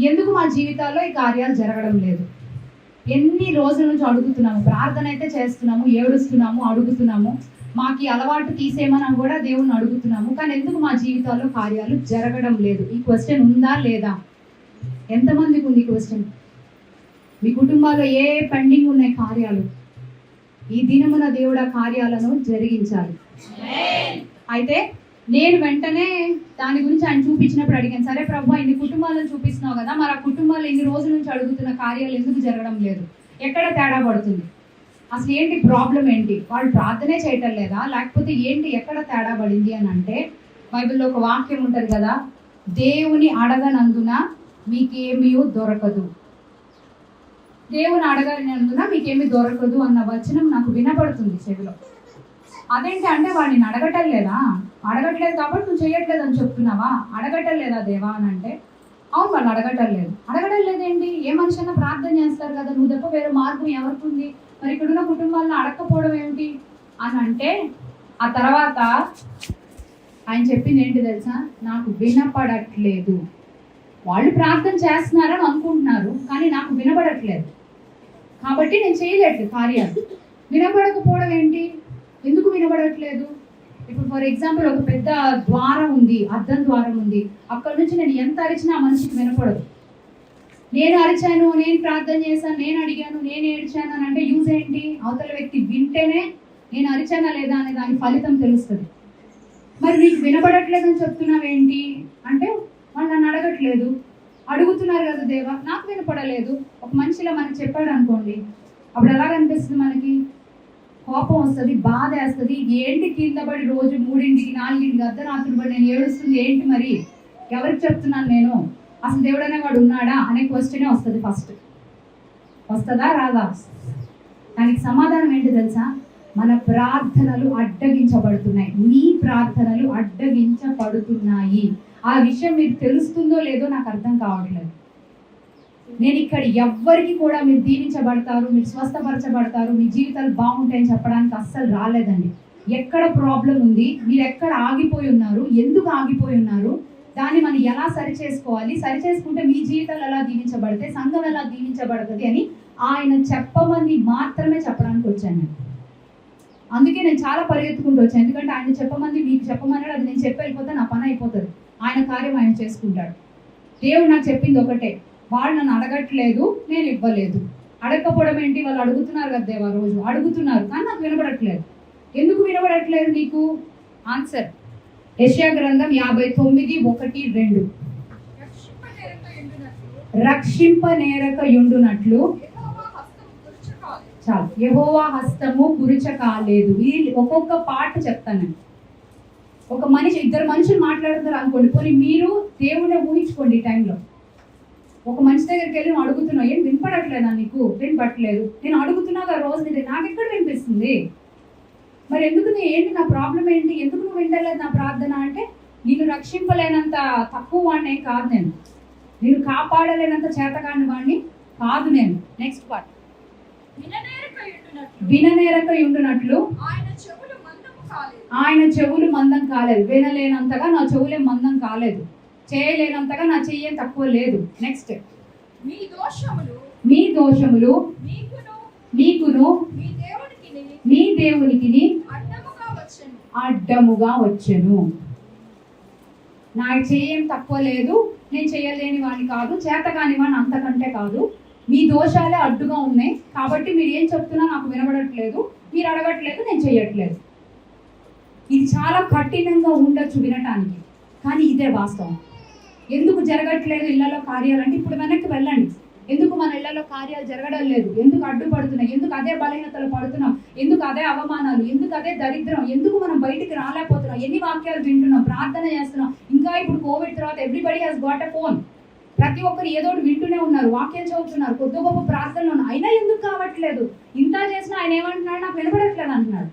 ఎందుకు మా జీవితాల్లో ఈ కార్యాలు జరగడం లేదు? ఎన్ని రోజుల నుంచి అడుగుతున్నాము, ప్రార్థన అయితే చేస్తున్నాము, ఏడుస్తున్నాము, అడుగుతున్నాము, మాకు ఈ అలవాటు తీసేయమని కూడా దేవుణ్ణి అడుగుతున్నాము, కానీ ఎందుకు మా జీవితాల్లో కార్యాలు జరగడం లేదు? ఈ క్వశ్చన్ ఉందా లేదా? ఎంతమందికి ఉంది క్వశ్చన్? మీ కుటుంబాల్లో ఏ పెండింగ్ ఉన్నాయి కార్యాలు? ఈ దినమున దేవుడు ఆ కార్యాలను జరిగించాలి. అయితే నేను వెంటనే దాని గురించి ఆయన చూపించినప్పుడు అడిగాను, సరే ప్రభు ఇన్ని కుటుంబాలను చూపిస్తున్నావు కదా, మరి ఆ కుటుంబాల్లో ఇన్ని రోజుల నుంచి అడుగుతున్న కార్యాలు ఎందుకు జరగడం లేదు? ఎక్కడ తేడా పడుతుంది? అసలు ఏంటి ప్రాబ్లం? ఏంటి? వాళ్ళు ప్రార్థనే చేయటం లేదా, లేకపోతే ఏంటి, ఎక్కడ తేడా పడింది అని అంటే, బైబిల్లో ఒక వాక్యం ఉంటుంది కదా, దేవుని అడగనందున మీకేమీ దొరకదు. దేవుని అడగనందున మీకేమీ దొరకదు అన్న వచనం నాకు వినపడుతుంది చెవిలో. అదేంటి అంటే, వాడిని అడగటం లేదా? అడగట్లేదు కాబట్టి నువ్వు చేయట్లేదు అని చెప్తున్నావా? అడగటం లేదా దేవా అని అంటే, అవును వాళ్ళు అడగటం లేదు. అడగటం లేదేంటి? ఏ మనిషినా ప్రార్థన చేస్తారు కదా, నువ్వు తప్ప వేరే మార్గం ఎవరికి ఉంది? మరి ఇక్కడున్న కుటుంబాలను అడగకపోవడం ఏమిటి అని అంటే, ఆ తర్వాత ఆయన చెప్పింది ఏంటి తెలుసా? నాకు వినపడట్లేదు. వాళ్ళు ప్రార్థన చేస్తున్నారని అనుకుంటున్నారు, కానీ నాకు వినపడట్లేదు, కాబట్టి నేను చేయలేదు కార్యాలు. వినపడకపోవడం ఏంటి? ఎందుకు వినపడట్లేదు? ఇప్పుడు ఫర్ ఎగ్జాంపుల్ ఒక పెద్ద ద్వారం ఉంది, అద్దం ద్వారం ఉంది, అక్కడ నుంచి నేను ఎంత అరిచినా ఆ మనిషికి వినపడదు. నేను అరిచాను, నేను ప్రార్థన చేశాను, నేను అడిగాను, నేను ఏడ్చాను అని అంటే యూజ్ ఏంటి? అవతల వ్యక్తి వింటేనే నేను అరిచానా లేదా అనే దాని ఫలితం తెలుస్తుంది. మరి నీకు వినపడట్లేదని చెప్తున్నావేంటి అంటే, వాళ్ళు నన్ను అడగట్లేదు, అడుగుతున్నారు కదా దేవా, నాకు వినపడలేదు. ఒక మనిషిలో మనకు చెప్పాడు అనుకోండి, అప్పుడు ఎలా కనిపిస్తుంది మనకి? కోపం వస్తుంది, బాధ వేస్తుంది. ఏంటి కింద పడి రోజు 3ంటికి 4ంటికి అర్ధరాత్రి పడి నేను ఏడుస్తుంది ఏంటి? మరి ఎవరికి చెప్తున్నాను నేను? అసలు దేవుడు అనేవాడు ఉన్నాడా అనే క్వశ్చనే వస్తుంది ఫస్ట్. వస్తుందా రాదా? దానికి సమాధానం ఏంటి తెలుసా? మన ప్రార్థనలు అడ్డగించబడుతున్నాయి. మీ ప్రార్థనలు అడ్డగించబడుతున్నాయి. ఆ విషయం మీకు తెలుస్తుందో లేదో నాకు అర్థం కావట్లేదు. నేను ఇక్కడ ఎవ్వరికి కూడా మీరు దీవించబడతారు, మీరు స్వస్థపరచబడతారు, మీ జీవితాలు బాగుంటాయని చెప్పడానికి అస్సలు రాలేదండి. ఎక్కడ ప్రాబ్లం ఉంది, మీరు ఎక్కడ ఆగిపోయి ఉన్నారు, ఎందుకు ఆగిపోయి ఉన్నారు, దాన్ని మనం ఎలా సరి చేసుకోవాలి, సరి చేసుకుంటే మీ జీవితాలు ఎలా దీవించబడితే, సంఘం ఎలా దీవించబడుతుంది అని ఆయన చెప్పమని మాత్రమే చెప్పడానికి వచ్చాను. అందుకే నేను చాలా పరిగెత్తుకుంటూ వచ్చాను, ఎందుకంటే ఆయన చెప్పమంది మీకు చెప్పమన్నాడు, అది నేను చెప్పి వెళ్ళిపోతే నా పని అయిపోతుంది, ఆయన కార్యం ఆయన చేసుకుంటాడు. దేవుడు నాకు చెప్పింది ఒకటే, వాళ్ళు నన్ను అడగట్లేదు, నేను ఇవ్వలేదు. అడగకపోవడం ఏంటి? వాళ్ళు అడుగుతున్నారు కదా దేవా, రోజు అడుగుతున్నారు, కానీ నాకు వినపడట్లేదు. ఎందుకు వినపడట్లేదు నీకు? ఆన్సర్ యెషయా గ్రంథం 59:1-2. రక్షింపనేరక యుండునట్లు చాలు, యెహోవా హస్తము కురుచ కాలేదు. ఇది ఒక్కొక్క పాట చెప్తాను. ఒక మనిషి, ఇద్దరు మనుషులు మాట్లాడుతున్నారు అనుకోండి, పోనీ మీరు దేవుడే ఊహించుకోండి. ఈ టైంలో ఒక మనిషి దగ్గరికి వెళ్ళి నువ్వు అడుగుతున్నావు, ఏం వినపడట్లేదా నీకు? వినపడట్లేదు. నేను అడుగుతున్నాగా రోజు, ఇది నాకు ఎక్కడ వినిపిస్తుంది? మరి ఎందుకు? ఏంటి నా ప్రాబ్లం ఏంటి? ఎందుకు నువ్వు వింటలేదు నా ప్రార్థన అంటే, నేను రక్షింపలేనంత తక్కువ వాడిని కాదు, నేను కాపాడలేనంత చేతకాని వాడిని కాదు నేను. నెక్స్ట్ పార్ట్, విననేరక ఉండునట్లు ఆయన చెవులు మందం కాలేదు. వినలేనంతగా నా చెవులే మందం కాలేదు, చేయలేనంతగా నా చెయ్యేం తక్కువ లేదు. నెక్స్ట్, మీ దోషములు మీకును మీ దేవునికి అడ్డముగా వచ్చెను. నా చెయ్యేం తక్కువ లేదు, నేను చేయలేని వాడిని కాదు, చేతకాని వాడిని అంతకంటే కాదు. మీ దోషాలే అడ్డుగా ఉన్నాయి, కాబట్టి మీరు ఏం చెప్తున్నా నాకు వినబడట్లేదు, మీరు అడగట్లేదు, నేను చెయ్యట్లేదు. ఇది చాలా కఠినంగా ఉండొచ్చు వినటానికి, కానీ ఇదే వాస్తవం. ఎందుకు జరగట్లేదు ఇళ్లలో కార్యాలు అంటే, ఇప్పుడు వెనక్కి వెళ్ళండి. ఎందుకు మన ఇళ్లలో కార్యాలు జరగడం లేదు? ఎందుకు అడ్డుపడుతున్నాయి? ఎందుకు అదే బలహీనతలు పడుతున్నాం? ఎందుకు అదే అవమానాలు? ఎందుకు అదే దరిద్రం? ఎందుకు మనం బయటికి రాలేకపోతున్నాం? ఎన్ని వాక్యాలు వింటున్నాం, ప్రార్థన చేస్తున్నాం. ఇంకా ఇప్పుడు కోవిడ్ తర్వాత everybody has got a phone. ప్రతి ఒక్కరు ఏదో వింటూనే ఉన్నారు, వాక్యాలు చదువుతున్నారు, కొద్ది గొప్ప ప్రార్థనలు ఉన్నాయి. అయినా ఎందుకు కావట్లేదు? ఇంత చేసినా ఆయన ఏమంటున్నాడు? నాకు వినపడట్లేదు అంటున్నాడు.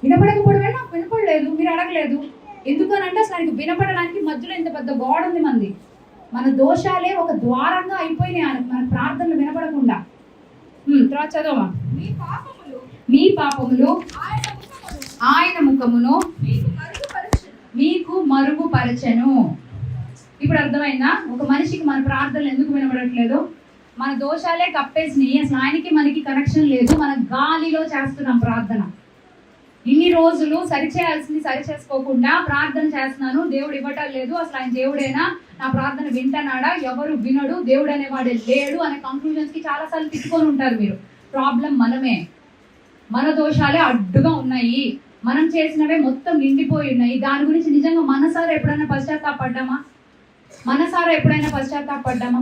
వినపడకపోవడమే నాకు వినపడలేదు, మీరు అడగలేదు. ఎందుకనంటే అసలు ఆయనకు వినపడడానికి మధ్యలో ఇంత పెద్ద గోడ ఉంది మంది. మన దోషాలే ఒక ద్వారంగా అయిపోయినాయి మన ప్రార్థనలు వినపడకుండా. తర్వాత చదవమా. మీ పాపములు ఆయన ముఖమును మీకు మరుగుపరచెను. ఇప్పుడు అర్థమైందా? ఒక మనిషికి మన ప్రార్థనలు ఎందుకు వినబడట్లేదు? మన దోషాలే కప్పేసినాయి. అసలు ఆయనకి మనకి కనెక్షన్ లేదు. మన గాలిలో చేస్తున్నాం ప్రార్థన. ఇన్ని రోజులు సరిచేయాల్సింది సరిచేసుకోకుండా ప్రార్థన చేస్తున్నాను, దేవుడు ఇవ్వటం లేదు, అసలు ఆయన దేవుడేనా, నా ప్రార్థన వింటనాడా, ఎవరు వినడు, దేవుడు అనేవాడే లేడు అనే కంక్లూజన్స్ కి చాలాసార్లు తిట్టుకొని ఉంటారు మీరు. ప్రాబ్లం మనమే, మన దోషాలే అడ్డుగా ఉన్నాయి, మనం చేసినవే మొత్తం నిండిపోయి ఉన్నాయి. దాని గురించి నిజంగా మనసారా ఎప్పుడైనా పశ్చాత్తాపడ్డామా?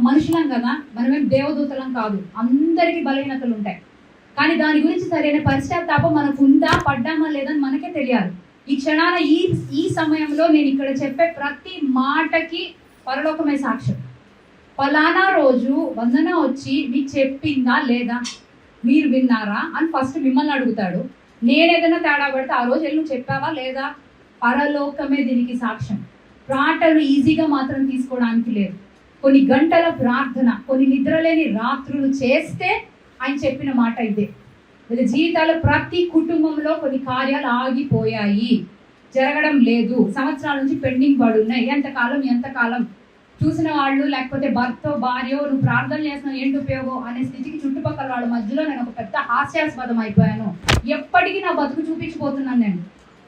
మనుషులం కదా, మనమేం దేవదూతలం కాదు, అందరికీ బలహీనతలు ఉంటాయి. కానీ దాని గురించి సరైన పశ్చాత్తాపం మనకు ఉందా, పడ్డామా లేదని మనకే తెలియాలి. ఈ క్షణాన ఈ సమయంలో నేను ఇక్కడ చెప్పే ప్రతి మాటకి పరలోకమే సాక్ష్యం. ఫలానా రోజు వందన వచ్చి మీకు చెప్పిందా లేదా, మీరు విన్నారా అని ఫస్ట్ మిమ్మల్ని అడుగుతాడు. నేనేదైనా తేడా పడితే ఆ రోజు వెళ్ళి చెప్పావా లేదా, పరలోకమే దీనికి సాక్ష్యం. ప్రాటలు ఈజీగా మాత్రం తీసుకోవడానికి లేదు. కొన్ని గంటల ప్రార్థన, కొన్ని నిద్రలేని రాత్రులు చేస్తే ఆయన చెప్పిన మాట ఇదే. వీళ్ళ జీవితాల్లో ప్రతి కుటుంబంలో కొన్ని కార్యాలు ఆగిపోయాయి, జరగడం లేదు, సంవత్సరాల నుంచి పెండింగ్ పడి ఉన్నాయి. ఎంతకాలం చూసిన వాళ్ళు, లేకపోతే భర్త భార్య నువ్వు ప్రార్థన చేస్తున్నావు ఏంటి ఉపయోగం అనే స్థితికి చుట్టుపక్కల వాళ్ళ మధ్యలో నేను ఒక పెద్ద హాస్యాస్పదం అయిపోయాను. ఎప్పటికీ నా బతుకు చూపించిపోతున్నాను.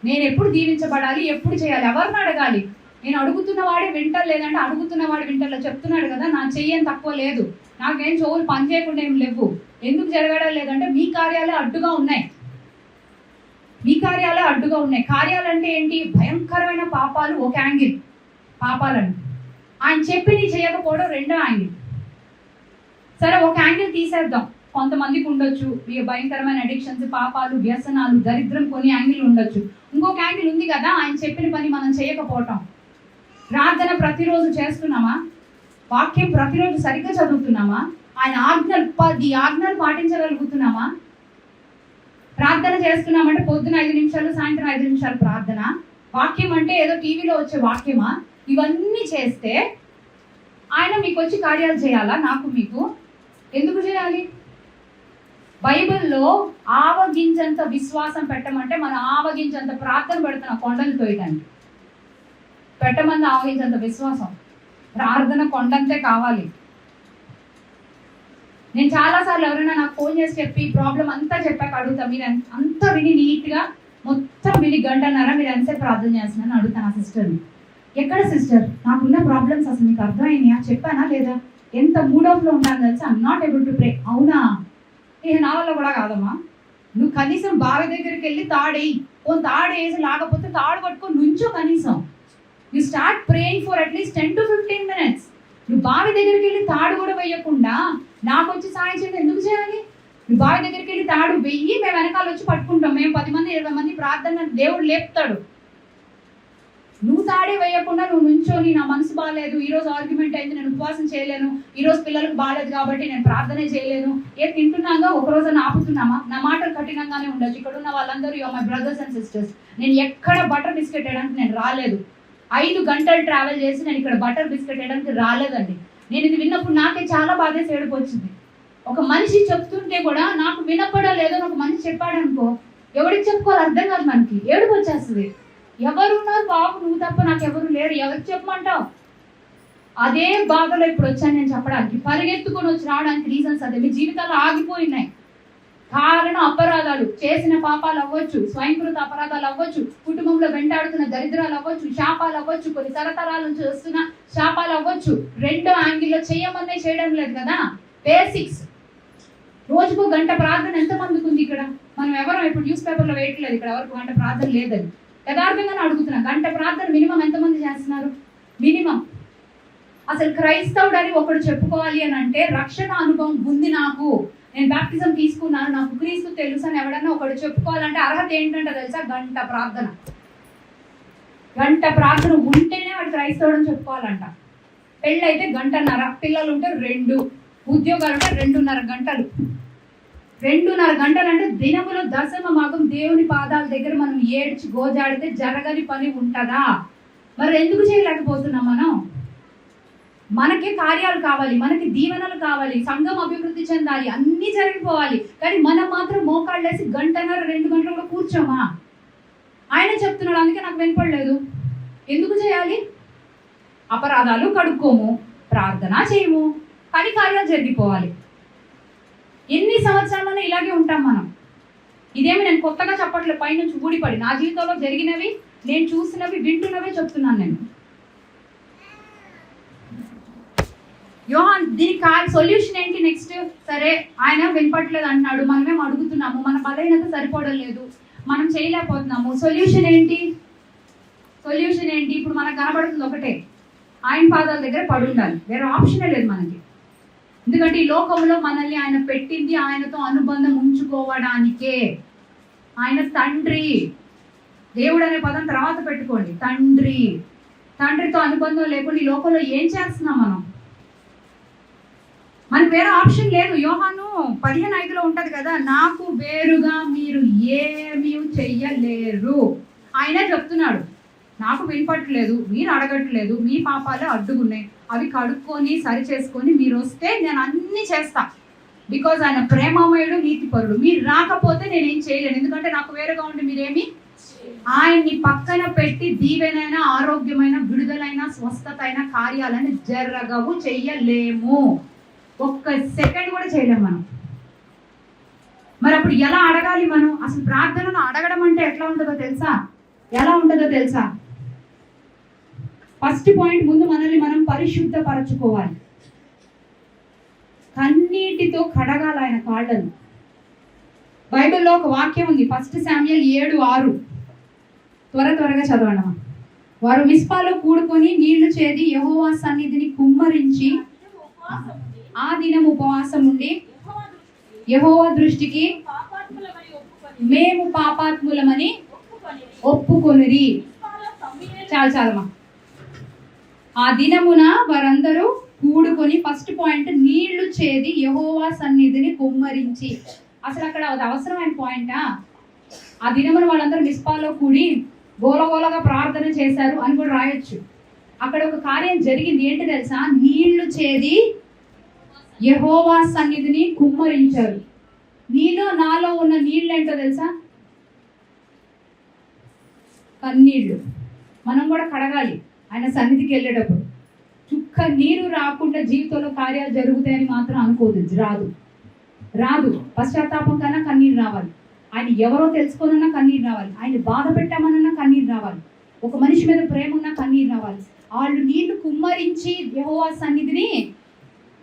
నేను ఎప్పుడు దీవించబడాలి, ఎప్పుడు చేయాలి, ఎవరిని అడగాలి? నేను అడుగుతున్న వాడే వింటర్ లేదంటే అడుగుతున్న వాడు వింటర్లో చెప్తున్నాడు కదా, నా చెయ్యని తక్కువ లేదు, నాకేం చెవులు పని చేయకుండా ఏం లేవు. ఎందుకు జరగడం లేదంటే మీ కార్యాలే అడ్డుగా ఉన్నాయి. కార్యాలంటే ఏంటి? భయంకరమైన పాపాలు ఒక యాంగిల్, పాపాలని ఆయన చెప్పి నీ చేయకపోవడం రెండో యాంగిల్. సరే, ఒక యాంగిల్ తీసేద్దాం. కొంతమందికి ఉండొచ్చు భయంకరమైన అడిక్షన్స్, పాపాలు, వ్యసనాలు, దరిద్రం, కొన్ని యాంగిల్ ఉండొచ్చు. ఇంకొక యాంగిల్ ఉంది కదా, ఆయన చెప్పిన పని మనం చేయకపోవటం. ప్రార్థన ప్రతిరోజు చేస్తున్నామా? వాక్యం ప్రతిరోజు సరిగ్గా చదువుతున్నామా? ఆయన ఆజ్ఞలు 10 ఆజ్ఞలు పాటించగలుగుతున్నామా? ప్రార్థన చేస్తున్నామంటే పొద్దున 5 నిమిషాలు, సాయంత్రం 5 నిమిషాలు ప్రార్థన. వాక్యం అంటే ఏదో టీవీలో వచ్చే వాక్యమా? ఇవన్నీ చేస్తే ఆయన మీకు వచ్చి కార్యాలు చేయాలా? నాకు మీకు ఎందుకు చేయాలి? బైబిల్లో ఆవగించంత విశ్వాసం పెట్టమంటే మనం ఆవగించంత ప్రార్థన పెడుతున్నాం కొండలు తోయడానికి. పెట్టమంది ఆవగించంత విశ్వాసం, ప్రార్థన కొండంతే కావాలి. నేను చాలాసార్లు ఎవరైనా నాకు ఫోన్ చేసి చెప్పి ప్రాబ్లం అంతా చెప్పాక అడుగుతా, మీరు అంతా విని నీట్గా మొత్తం విని గంటన్నర మీరు ఎంతసేపు ప్రార్థన చేస్తున్నాను అడుగుతాను ఆ సిస్టర్ని. ఎక్కడ సిస్టర్, నాకున్న ప్రాబ్లమ్స్ అసలు మీకు అర్థమైనాయా, చెప్పానా లేదా, ఎంత మూడ్ ఆఫ్లో ఉంటాను తెలుసా, I'm not able to pray. అవునా, నా వల్ల కూడా కాదమ్మా. నువ్వు కనీసం బావి దగ్గరికి వెళ్ళి తాడేయి, తాడేసి లాగపోతే తాడు పట్టుకొని నుంచో కనీసం. You start praying for at least 10 to 15 minutes. నువ్వు బావి దగ్గరికి వెళ్ళి తాడు కూడా వేయకుండా నాకు వచ్చి సాయం చేయడం ఎందుకు చేయాలి? నువ్వు బావి దగ్గరికి వెళ్ళి తాడు వెయ్యి, మేము వెనకాల వచ్చి పట్టుకుంటాం. మేము 10 మంది 20 మంది ప్రార్థన దేవుడు లేపుతాడు. నువ్వు తాడే వేయకుండా నువ్వు నుంచోని నా మనసు బాగాలేదు, ఈరోజు ఆర్గ్యుమెంట్ అయింది, నేను ఉపవాసం చేయలేను, ఈరోజు పిల్లలకు బాగాలేదు కాబట్టి నేను ప్రార్థనే చేయలేను, తింటున్నాగా ఒకరోజు ఆపుతున్నామా? నా మాటలు కఠినంగానే ఉండొచ్చు. ఇక్కడ ఉన్న వాళ్ళందరూ you are my brothers and sisters. నేను ఎక్కడ బటర్ బిస్కెట్ వేయడానికి నేను రాలేదు. 5 గంటలు ట్రావెల్ చేసి నేను ఇక్కడ బటర్ బిస్కెట్ వేయడానికి రాలేదండి. నేను ఇది విన్నప్పుడు నాకే చాలా బాధేసి ఏడుపు వచ్చింది. ఒక మనిషి చెప్తుంటే కూడా నాకు వినపడలేదో ఒక మనిషి చెప్పాడు అనుకో, ఎవరికి చెప్పుకోవాలి అర్థం కాదు, మనకి ఏడుపు వచ్చేస్తుంది. ఎవరున్నారు బాబు, నువ్వు తప్ప నాకు ఎవరు లేరు, ఎవరికి చెప్పమంటావు? అదే బాధలో ఇప్పుడు వచ్చాను నేను చెప్పడానికి. పరిగెత్తుకొని వచ్చి రావడానికి రీజన్స్ అదే. మీ జీవితాల్లో ఆగిపోయినాయి. కారణం అపరాధాలు, చేసిన పాపాలు అవ్వచ్చు, స్వయంకృత అపరాధాలు అవ్వచ్చు, కుటుంబంలో వెంటాడుతున్న దరిద్రాలు అవ్వచ్చు, శాపాలు అవ్వచ్చు, కొన్ని తరతరాల నుంచి వస్తున్న శాపాలు అవ్వచ్చు. రెండో యాంగిల్లో చేయమనే చేయడం లేదు కదా. బేసిక్స్. రోజుకు గంట ప్రార్థన ఎంతమందికి ఉంది ఇక్కడ? మనం ఎవరు ఇప్పుడు న్యూస్ పేపర్లో వేయట్లేదు ఇక్కడ ఎవరికి గంట ప్రార్థన లేదని. యథార్థంగానే అడుగుతున్నా, గంట ప్రార్థన మినిమం ఎంతమంది చేస్తున్నారు? మినిమం. అసలు క్రైస్తవుడు అని ఒకడు చెప్పుకోవాలి అని అంటే రక్షణ అనుభవం ఉంది నాకు, నేను బాప్టిజం తీసుకున్నాను, నాకు క్రీస్తు తెలుసు అని ఎవడన్నా ఒకడు చెప్పుకోవాలంటే అర్హత ఏంటంటే తెలుసా? గంట ప్రార్థన. గంట ప్రార్థన ఉంటేనే వాడు క్రైస్తవుడు అని చెప్పుకోవాలంట. పెళ్ళైతే 1.5 గంటలు, పిల్లలు ఉంటే 2, ఉద్యోగాలు ఉంటే 2.5 గంటలు. 2.5 గంటలు అంటే దినములో 10వ భాగం దేవుని పాదాల దగ్గర మనం ఏడ్చి గోజాడితే జరగని పని ఉంటుందా? మరి ఎందుకు చేయలేకపోతున్నాం మనం? మనకే కార్యాలు కావాలి, మనకి దీవెనలు కావాలి, సంఘం అభివృద్ధి చెందాలి, అన్నీ జరిగిపోవాలి. కానీ మనం మాత్రం మోకాళ్ళేసి 1.5 గంటలు 2 గంటలు కూడా కూర్చోమా? ఆయన చెప్తున్నాడు, అందుకే నాకు వినపడలేదు. ఎందుకు చేయాలి? అపరాధాలు కడుక్కోము, ప్రార్థన చేయము, కానీ కార్యాలు జరిగిపోవాలి. ఎన్ని సంవత్సరాలైనా ఇలాగే ఉంటాం మనం. ఇదేమి నేను కొత్తగా చెప్పట్లేదు, పైనుంచి ఊడిపడి నా జీవితంలో జరిగినవి, నేను చూసినవి, వింటున్నవే చెప్తున్నాను నేను. యోహాన్ దీనికి సొల్యూషన్ ఏంటి నెక్స్ట్? సరే ఆయన వినపట్లేదు అంటున్నాడు, మనమేం అడుగుతున్నాము, మన బలహీనత సరిపోవడం లేదు, మనం చేయలేకపోతున్నాము. సొల్యూషన్ ఏంటి? ఇప్పుడు మనకు కనబడుతుంది ఒకటే, ఆయన పాదాల దగ్గర పడి ఉండాలి. వేరే ఆప్షనే లేదు మనకి. ఎందుకంటే ఈ లోకంలో మనల్ని ఆయన పెట్టింది ఆయనతో అనుబంధం ఉంచుకోవడానికే. ఆయన తండ్రి, దేవుడు అనే పదం తర్వాత పెట్టుకోండి. తండ్రితో అనుబంధం లేకుండా ఈ లోకంలో ఏం చేస్తున్నాం మనకు వేరే ఆప్షన్ లేదు. యోహాను 15:5 ఉంటది కదా, నాకు వేరుగా మీరు ఏమీ చెయ్యలేరు. ఆయనే చెప్తున్నాడు, నాకు వినపట్లేదు, మీరు అడగట్లేదు, మీ పాపాలే అడ్డుకున్నాయి, అవి కడుక్కొని సరి చేసుకొని మీరు వస్తే నేను అన్ని చేస్తా. బికాజ్ ఆయన ప్రేమమయుడు, నీతిపరుడు. మీరు రాకపోతే నేనేం చేయలేను, ఎందుకంటే నాకు వేరుగా ఉండి మీరేమి. ఆయన్ని పక్కన పెట్టి దీవెనైనా, ఆరోగ్యమైన, విడుదలైన, స్వస్థత అయిన కార్యాలను జరగవు, చెయ్యలేము. ఒక్క సెకండ్ కూడా చేయలేము మనం. మరి అప్పుడు ఎలా అడగాలి మనం? అసలు ప్రార్థనను అడగడం అంటే ఎట్లా ఉంటుందో తెలుసా? ఎలా ఉంటుందో తెలుసా? ఫస్ట్ పాయింట్, ముందు మనల్ని మనం పరిశుద్ధపరచుకోవాలి. కన్నీటితో కడగాలి ఆయన కాళ్ళను. బైబిల్లో ఒక వాక్యం ఉంది, 1 శామ్యూయల్ 7:6. త్వరగా చదవండి. వారు మిస్పాలో కూడుకొని నీళ్లు చేది యెహోవా సన్నిధిని కుమ్మరించి ఆ దినం ఉపవాసం ఉండి యెహోవా దృష్టికి మేము పాపాత్ములమని ఒప్పుకొనిరి. చాలమ్మా. ఆ దినమున వారందరూ కూడుకొని, ఫస్ట్ పాయింట్, నీళ్లు చేది యెహోవా సన్నిధిని కుమ్మరించి. అసలు అక్కడ అది అవసరమైన పాయింటా? ఆ దినమున వాళ్ళందరూ మిస్పాలో కూడి గోలగోలగా ప్రార్థన చేశారు అని కూడా రాయొచ్చు. అక్కడ ఒక కార్యం జరిగింది, ఏంటి తెలుసా? నీళ్లు చేది యెహోవా సన్నిధిని కుమ్మరించారు. నీలో నాలో ఉన్న నీళ్ళు ఏంటో తెలుసా? కన్నీళ్ళు. మనం కూడా కడగాలి ఆయన సన్నిధికి వెళ్ళేటప్పుడు. చుక్క నీరు రాకుండా జీవితంలో కార్యాలు జరుగుతాయని మాత్రం అనుకోదు. రాదు. పశ్చాత్తాపం కన్నా కన్నీరు రావాలి. ఆయన ఎవరో తెలుసుకోనన్నా కన్నీరు రావాలి. ఆయన బాధ పెట్టామనన్నా కన్నీరు రావాలి. ఒక మనిషి మీద ప్రేమ ఉన్నా కన్నీరు రావాలి. వాళ్ళు నీళ్లు కుమ్మరించి యెహోవా సన్నిధిని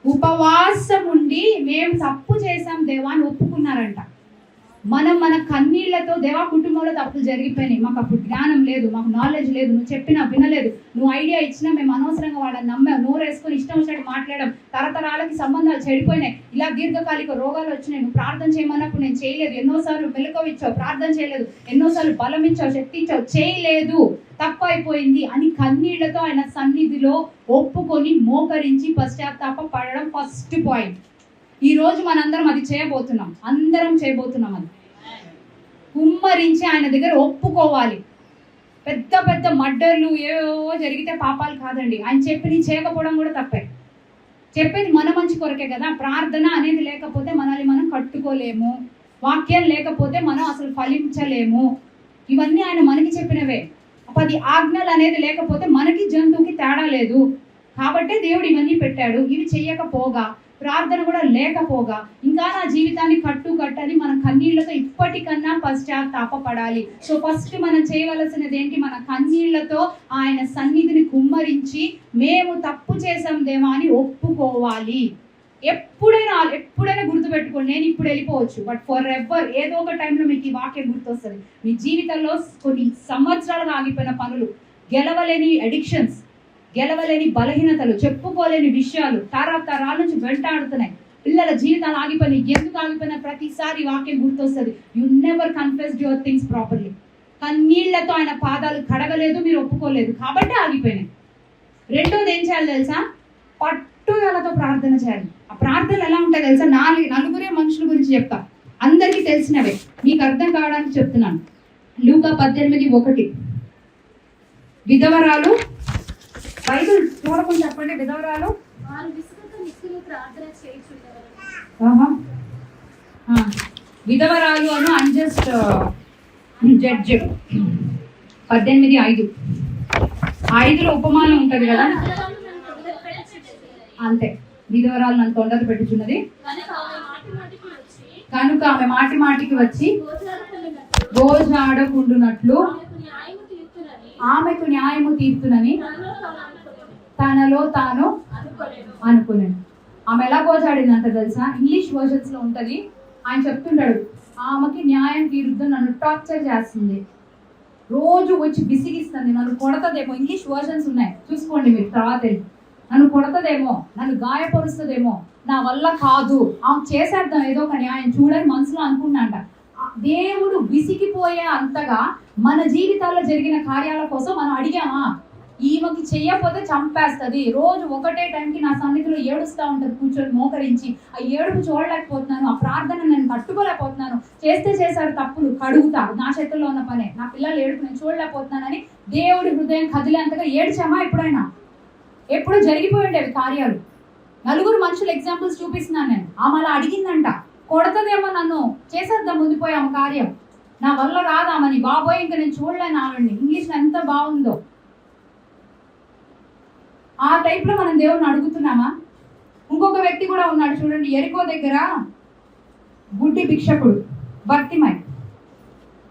ఉపవాసం ఉండి మేము తప్పు చేశాం దేవా అని ఒప్పుకున్నారంట. మన కన్నీళ్లతో, దేవా కుటుంబంలో తప్పులు జరిగిపోయినాయి, మాకు అప్పుడు జ్ఞానం లేదు, మాకు నాలెడ్జ్ లేదు, నువ్వు చెప్పినా వినలేదు, నువ్వు ఐడియా ఇచ్చినా మేము అనవసరంగా వాళ్ళని నమ్మాం, నోరు వేసుకొని ఇష్టం వచ్చినట్టు మాట్లాడడం, తరతరాలకి సంబంధాలు చెడిపోయినాయి, ఇలా దీర్ఘకాలిక రోగాలు వచ్చినాయి, నువ్వు ప్రార్థన చేయమన్నప్పుడు నేను చేయలేదు, ఎన్నోసార్లు మెలకువ ఇచ్చావు, ప్రార్థన చేయలేదు, ఎన్నోసార్లు బలం ఇచ్చావు, శక్తి ఇచ్చావు, చేయలేదు, తప్పు అయిపోయింది అని కన్నీళ్లతో ఆయన సన్నిధిలో ఒప్పుకొని మోకరించి పశ్చాత్తాప పడడం ఫస్ట్ పాయింట్. ఈ రోజు మనందరం అది చేయబోతున్నాం, అందరం చేయబోతున్నాం. అది కుమ్మరించి ఆయన దగ్గర ఒప్పుకోవాలి. పెద్ద మర్డర్లు ఏవో జరిగితే పాపాలు కాదండి. ఆయన చెప్పి చేయకపోవడం కూడా తప్పే. చెప్పేది మన మంచి కొరకే కదా. ప్రార్థన అనేది లేకపోతే మనల్ని మనం కట్టుకోలేము, వాక్యం లేకపోతే మనం అసలు ఫలించలేము. ఇవన్నీ ఆయన మనకి చెప్పినవే. 10 ఆజ్ఞలు అనేది లేకపోతే మనకి జంతువుకి తేడా లేదు. కాబట్టే దేవుడు ఇవన్నీ పెట్టాడు. ఇవి చెయ్యకపోగా, ప్రార్థన కూడా లేకపోగా, ఇంకా నా జీవితాన్ని కట్టని మన కన్నీళ్లతో ఇప్పటికన్నా పశ్చాత్తాపపడాలి. సో ఫస్ట్ మనం చేయవలసినది ఏంటి? మన కన్నీళ్లతో ఆయన సన్నిధిని కుమ్మరించి మేము తప్పు చేసాం దేవా అని ఒప్పుకోవాలి. ఎప్పుడైనా గుర్తుపెట్టుకోండి, నేను ఇప్పుడు వెళ్ళిపోవచ్చు, బట్ ఫర్ ఎవర్ ఏదో ఒక టైంలో మీకు ఈ వాక్యం గుర్తొస్తుంది. మీ జీవితంలో కొన్ని సంవత్సరాలుగా ఆగిపోయిన పనులు, గెలవలేని అడిక్షన్స్, గెలవలేని బలహీనతలు, చెప్పుకోలేని విషయాలు తరతరాల నుంచి వెంటాడుతున్నాయి. పిల్లల జీవితాలు ఆగిపోయినాయి. ఎందుకు ఆగిపోయినా ప్రతిసారి వాక్యం గుర్తొస్తుంది. You never confessed your things properly. కన్నీళ్లతో ఆయన పాదాలు కడగలేదు, మీరు ఒప్పుకోలేదు, కాబట్టి ఆగిపోయినాయి. రెండోది ఏం చేయాలి తెలుసా? పట్టుదలతో ప్రార్థన చేయాలి. ఆ ప్రార్థనలు ఎలా ఉంటాయి తెలుసా? నలుగురే మనుషుల గురించి చెప్తా, అందరికీ తెలిసినవే, మీకు అర్థం కావడానికి చెప్తున్నాను. లూకా 18:1. విధవరాలు, బైబిల్ చూడకుండా చెప్పండి. విధవరాలు విధవరాలు అను అన్జస్ట్ జడ్జ్ 18:5. ఐదులో ఉపమానం ఉంటది కదా, అంతే. విధవరాలు నన్ను తొండలు పెట్టుచున్నది కనుక ఆమె మాటి మాటికి వచ్చి గోజాడకుండునట్లు ఆమెకు న్యాయము తీర్చునని తనలో తాను అనుకున్నాను. ఆమె ఎలా గోజాడిందంట తెలుసా? ఇంగ్లీష్ వర్షన్స్ లో ఉంటది. ఆయన చెప్తుంటాడు, ఆమెకి న్యాయం తీరుద్దు, నన్ను టార్చర్ చేస్తుంది, రోజు వచ్చి బిసిగిస్తుంది, నన్ను కొడతదేమో. ఇంగ్లీష్ వర్షన్స్ ఉన్నాయి, చూసుకోండి మీరు తర్వాత. నన్ను కొడతదేమో, నన్ను గాయపరుస్తుందేమో, నా వల్ల కాదు, ఆమె చేసేద్దాం ఏదో ఒక న్యాయం చూడని మనసులో అనుకున్నాంట. దేవుడు విసిగిపోయే అంతగా మన జీవితాల్లో జరిగిన కార్యాల కోసం మనం అడిగామా? ఈమెకి చెయ్యకపోతే చంపేస్తుంది, రోజు ఒకటే టైంకి నా సన్నిధిలో ఏడుస్తూ ఉంటుంది కూర్చొని మోకరించి, ఆ ఏడుపు చూడలేకపోతున్నాను, ఆ ప్రార్థన నేను తట్టుకోలేకపోతున్నాను, చేస్తే చేశారు తప్పులు కడుగుతా, నా చేతుల్లో ఉన్న పనే, నా పిల్లలు ఏడుపు నేను చూడలేకపోతున్నానని దేవుడి హృదయం కదిలేంతగా ఏడ్చామా ఎప్పుడైనా? ఎప్పుడు జరిగిపోయి ఉండేవి కార్యాలు. నలుగురు మనుషులు ఎగ్జాంపుల్స్ చూపిస్తున్నాను నేను. ఆమె అలా అడిగిందంట, కొడతదేమో, నన్ను చేసేద్దాం ముందుపోయాము కార్యం, నా వల్ల రాదామని. బాబోయ్ ఇంకా నేను చూడలేను ఆవిడ్ని. ఇంగ్లీష్లో ఎంత బాగుందో. ఆ టైప్లో మనం దేవుడిని అడుగుతున్నామా? ఇంకొక వ్యక్తి కూడా ఉన్నాడు చూడండి, ఎరికో దగ్గర గుడ్డి భిక్షకుడు భర్తిమై,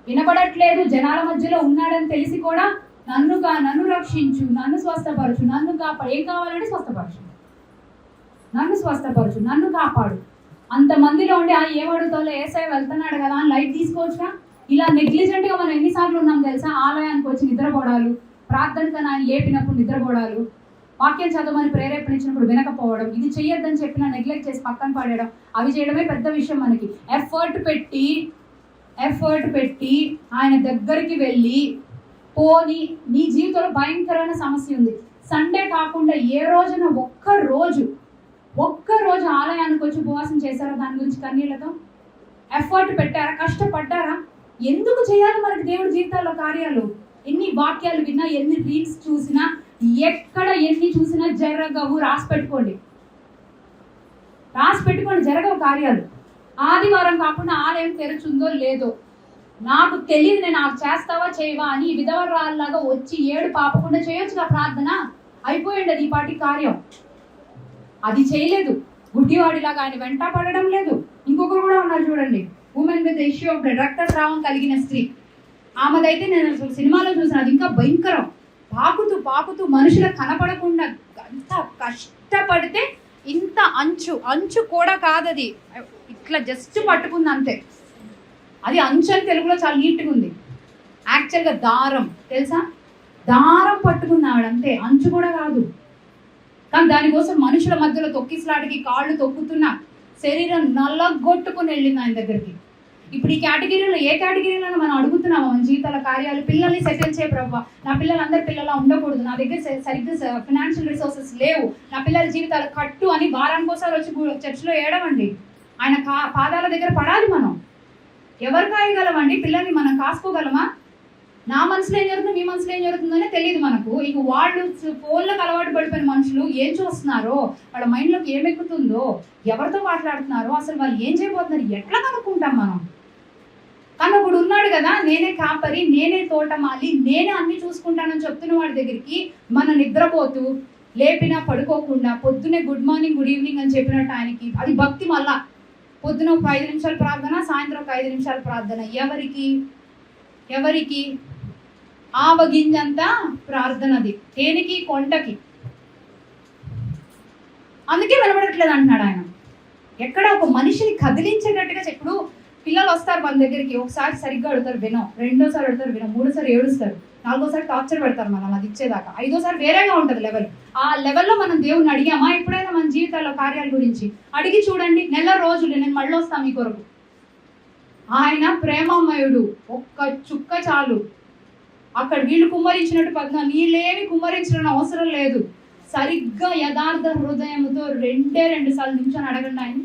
వినబడట్లేదు, జనాల మధ్యలో ఉన్నాడని తెలిసి కూడా నన్ను రక్షించు, నన్ను స్వస్థపరచు, నన్ను కాపాడు. ఏం కావాలంటే స్వస్థపరచు, నన్ను స్వస్థపరచు, నన్ను కాపాడు. అంతమందిలో ఉండి ఏమడుగుతాలో ఏసై వెళ్తున్నాడు కదా అని లైట్ తీసుకోవచ్చుగా. ఇలా నెగ్లిజెంట్గా మనం ఎన్నిసార్లు ఉన్నాం తెలుసా? ఆలయానికి వచ్చి నిద్రపోవడాలు, ప్రార్థనగా ఆయన లేపినప్పుడు నిద్రపోవడాలు, వాక్యం చదవమని ప్రేరేపణించినప్పుడు వినకపోవడం, ఇది చెయ్యొద్దని చెప్పినా నెగ్లెక్ట్ చేసి పక్కన పడేయడం, అవి చేయడమే పెద్ద విషయం మనకి. ఎఫర్ట్ పెట్టి ఆయన దగ్గరికి వెళ్ళి, పోని నీ జీవితంలో భయంకరమైన సమస్య ఉంది, సండే కాకుండా ఏ రోజున ఒక్క రోజు ఆలయానికి వచ్చి ఉపవాసం చేశారా? దాని గురించి కన్నీళ్లతో ఎఫర్ట్ పెట్టారా? కష్టపడ్డారా? ఎందుకు చేయాలి మనకి దేవుడి జీవితాల్లో కార్యాలు? ఎన్ని వాక్యాలు విన్నా, ఎన్ని రీల్స్ చూసినా, ఎక్కడ ఎన్ని చూసినా జరగవు. రాసి పెట్టుకోండి, జరగవు కార్యాలు. ఆదివారం కాకుండా ఆలయం తెరుచుందో లేదో నాకు తెలియదు, నేను నాకు చేస్తావా చేయవా అని విధవరాల్లాగా వచ్చి ఏడు పాపకుండా చేయొచ్చుగా ప్రార్థన, అయిపోయింది అది ఈ పాటి కార్యం. అది చేయలేదు. గుడ్డివాడిలాగా ఆయన వెంట పడడం లేదు. ఇంకొకరు కూడా ఉన్నారు చూడండి, women with issue of blood, రక్తస్రావం కలిగిన స్త్రీ. ఆమెదైతే నేను అసలు సినిమాలో చూసాను, అది ఇంకా భయంకరం. పాకుతూ మనుషులకు కనపడకుండా అంత కష్టపడితే, ఇంత అంచు కూడా కాదది, ఇట్లా జస్ట్ పట్టుకుంది అంతే. అది అంచు అని తెలుగులో చాలా నీట్గా ఉంది. యాక్చువల్గా దారం తెలుసా? దారం పట్టుకుంది ఆవిడ, అంతే, అంచు కూడా కాదు. కానీ దానికోసం మనుషుల మధ్యలో తొక్కిసలాడికి కాళ్ళు తొక్కుతున్నా శరీరం నల్లగొట్టుకుని వెళ్ళింది ఆయన దగ్గరికి. ఇప్పుడు ఈ కేటగిరీలో ఏ కేటగిరీలో మనం అడుగుతున్నామా మన జీవితాల కార్యాలు? పిల్లల్ని సెటిల్ చేయ ప్రభావ, నా పిల్లలు అందరి పిల్లలా ఉండకూడదు, నా దగ్గర సరిగ్గా ఫినాన్షియల్ రిసోర్సెస్ లేవు, నా పిల్లల జీవితాలు కట్టు అని వారానికోసారి వచ్చి చర్చిలో ఏడవండి. ఆయన పాదాల దగ్గర పడాలి. మనం ఎవరు కాయగలమండి? పిల్లల్ని మనం కాసుకోగలమా? నా మనసులో ఏం జరుగుతుందో మీ మనసులో ఏం జరుగుతుందనే తెలియదు మనకు. ఇక వాళ్ళు ఫోన్లకు అలవాటు పడిపోయిన మనుషులు ఏం చూస్తున్నారో, వాళ్ళ మైండ్లోకి ఏమెక్కుతుందో, ఎవరితో మాట్లాడుతున్నారో, అసలు వాళ్ళు ఏం చేయబోతున్నారు ఎట్లా కనుక్కుంటాం మనం? కానీ ఒకడు ఉన్నాడు కదా, నేనే కాపరి, నేనే తోటమాలి, నేనే అన్ని చూసుకుంటానని చెప్తున్న వాడి దగ్గరికి మన నిద్రపోతూ, లేపినా పడుకోకుండా పొద్దునే గుడ్ మార్నింగ్ గుడ్ ఈవినింగ్ అని చెప్పినట్టు ఆయనకి అది భక్తి. మళ్ళా పొద్దున ఒక 5 నిమిషాలు ప్రార్థన, సాయంత్రం ఒక 5 నిమిషాలు ప్రార్థన. ఎవరికి ఆవగింజంతా ప్రార్థనది, దేనికి? కొండకి. అందుకే వినబడట్లేదు అంటున్నాడు ఆయన. ఎక్కడ ఒక మనిషిని కదిలించేటట్టుగా. ఇప్పుడు పిల్లలు వస్తారు మన దగ్గరికి, ఒకసారి సరిగ్గా అడుగుతారు వినం, రెండోసారి అడుగుతారు వినం, మూడోసారి ఏడుస్తారు, నాలుగోసారి టార్చర్ పెడతారు మనం అది ఇచ్చేదాకా, ఐదోసారి వేరేగా ఉంటుంది లెవెల్. ఆ లెవెల్లో మనం దేవుణ్ణి అడిగామా ఎప్పుడైనా? మన జీవితాల్లో కార్యాల గురించి అడిగి చూడండి. నెల రోజులు నేను మళ్ళీ వస్తాను మీ కొరకు. ఆయన ప్రేమమయుడు, ఒక్క చుక్క చాలు. అక్కడ వీళ్ళు కుమ్మరించినట్టు పద్మ నీళ్ళేమి కుమ్మరించడం అవసరం లేదు. సరిగ్గా యథార్థ హృదయంతో 2 సార్లు నిమిషాలు అడగండి ఆయన.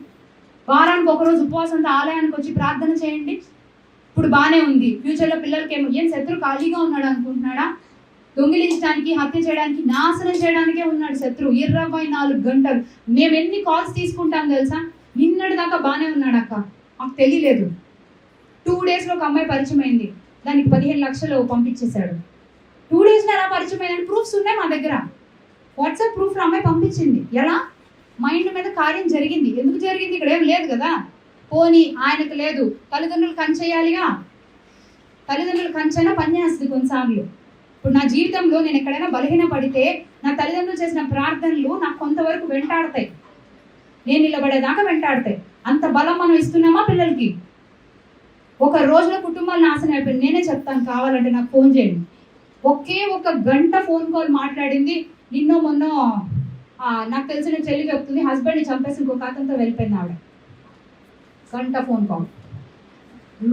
వారానికి ఒకరోజు ఉపవాసంతో ఆలయానికి వచ్చి ప్రార్థన చేయండి. ఇప్పుడు బాగానే ఉంది, ఫ్యూచర్లో పిల్లలకి ఏం శత్రు ఖాళీగా ఉన్నాడు అనుకుంటున్నాడా? దొంగిలించడానికి, హత్య చేయడానికి, నాశనం చేయడానికే ఉన్నాడు శత్రు 24 గంటలు. మేము ఎన్ని కాల్స్ తీసుకుంటాం తెలుసా? నిన్నటి దాకా బాగానే ఉన్నాడు అక్క, మాకు తెలియలేదు. 2 daysలో ఒక అమ్మాయి పరిచయం అయింది, దానికి 15 లక్షలు పంపించేశాడు. 2 days ఎలా పరిచయం అయ్యాను ప్రూఫ్స్ ఉన్నాయి మా దగ్గర. వాట్సాప్ ప్రూఫ్లో అమ్మాయి పంపించింది. ఎలా? మైండ్ మీద కార్యం జరిగింది. ఎందుకు జరిగింది? ఇక్కడ ఏం లేదు కదా. పోనీ ఆయనకు లేదు, తల్లిదండ్రులు కంచేయాలిగా. తల్లిదండ్రులు కంచైనా పనిచేస్తుంది కొన్నిసార్లు. ఇప్పుడు నా జీవితంలో నేను ఎక్కడైనా బలహీన పడితే నా తల్లిదండ్రులు చేసిన ప్రార్థనలు నాకు కొంతవరకు వెంటాడతాయి, నేను నిలబడేదాకా వెంటాడతాయి. అంత బలం మనం ఇస్తున్నామా పిల్లలకి? ఒక రోజులో కుటుంబాలు నాశనం అయిపోయింది. నేనే చెప్తాను, కావాలంటే నాకు ఫోన్ చేయండి. ఒకే 1 గంట ఫోన్ కాల్ మాట్లాడింది. నిన్నో మొన్న నాకు తెలిసిన చెల్లి చెప్తుంది, హస్బెండ్ని చంపేసి ఇంకొక అతనితో వెళ్ళిపోయింది ఆవిడ. గంట ఫోన్ కాల్.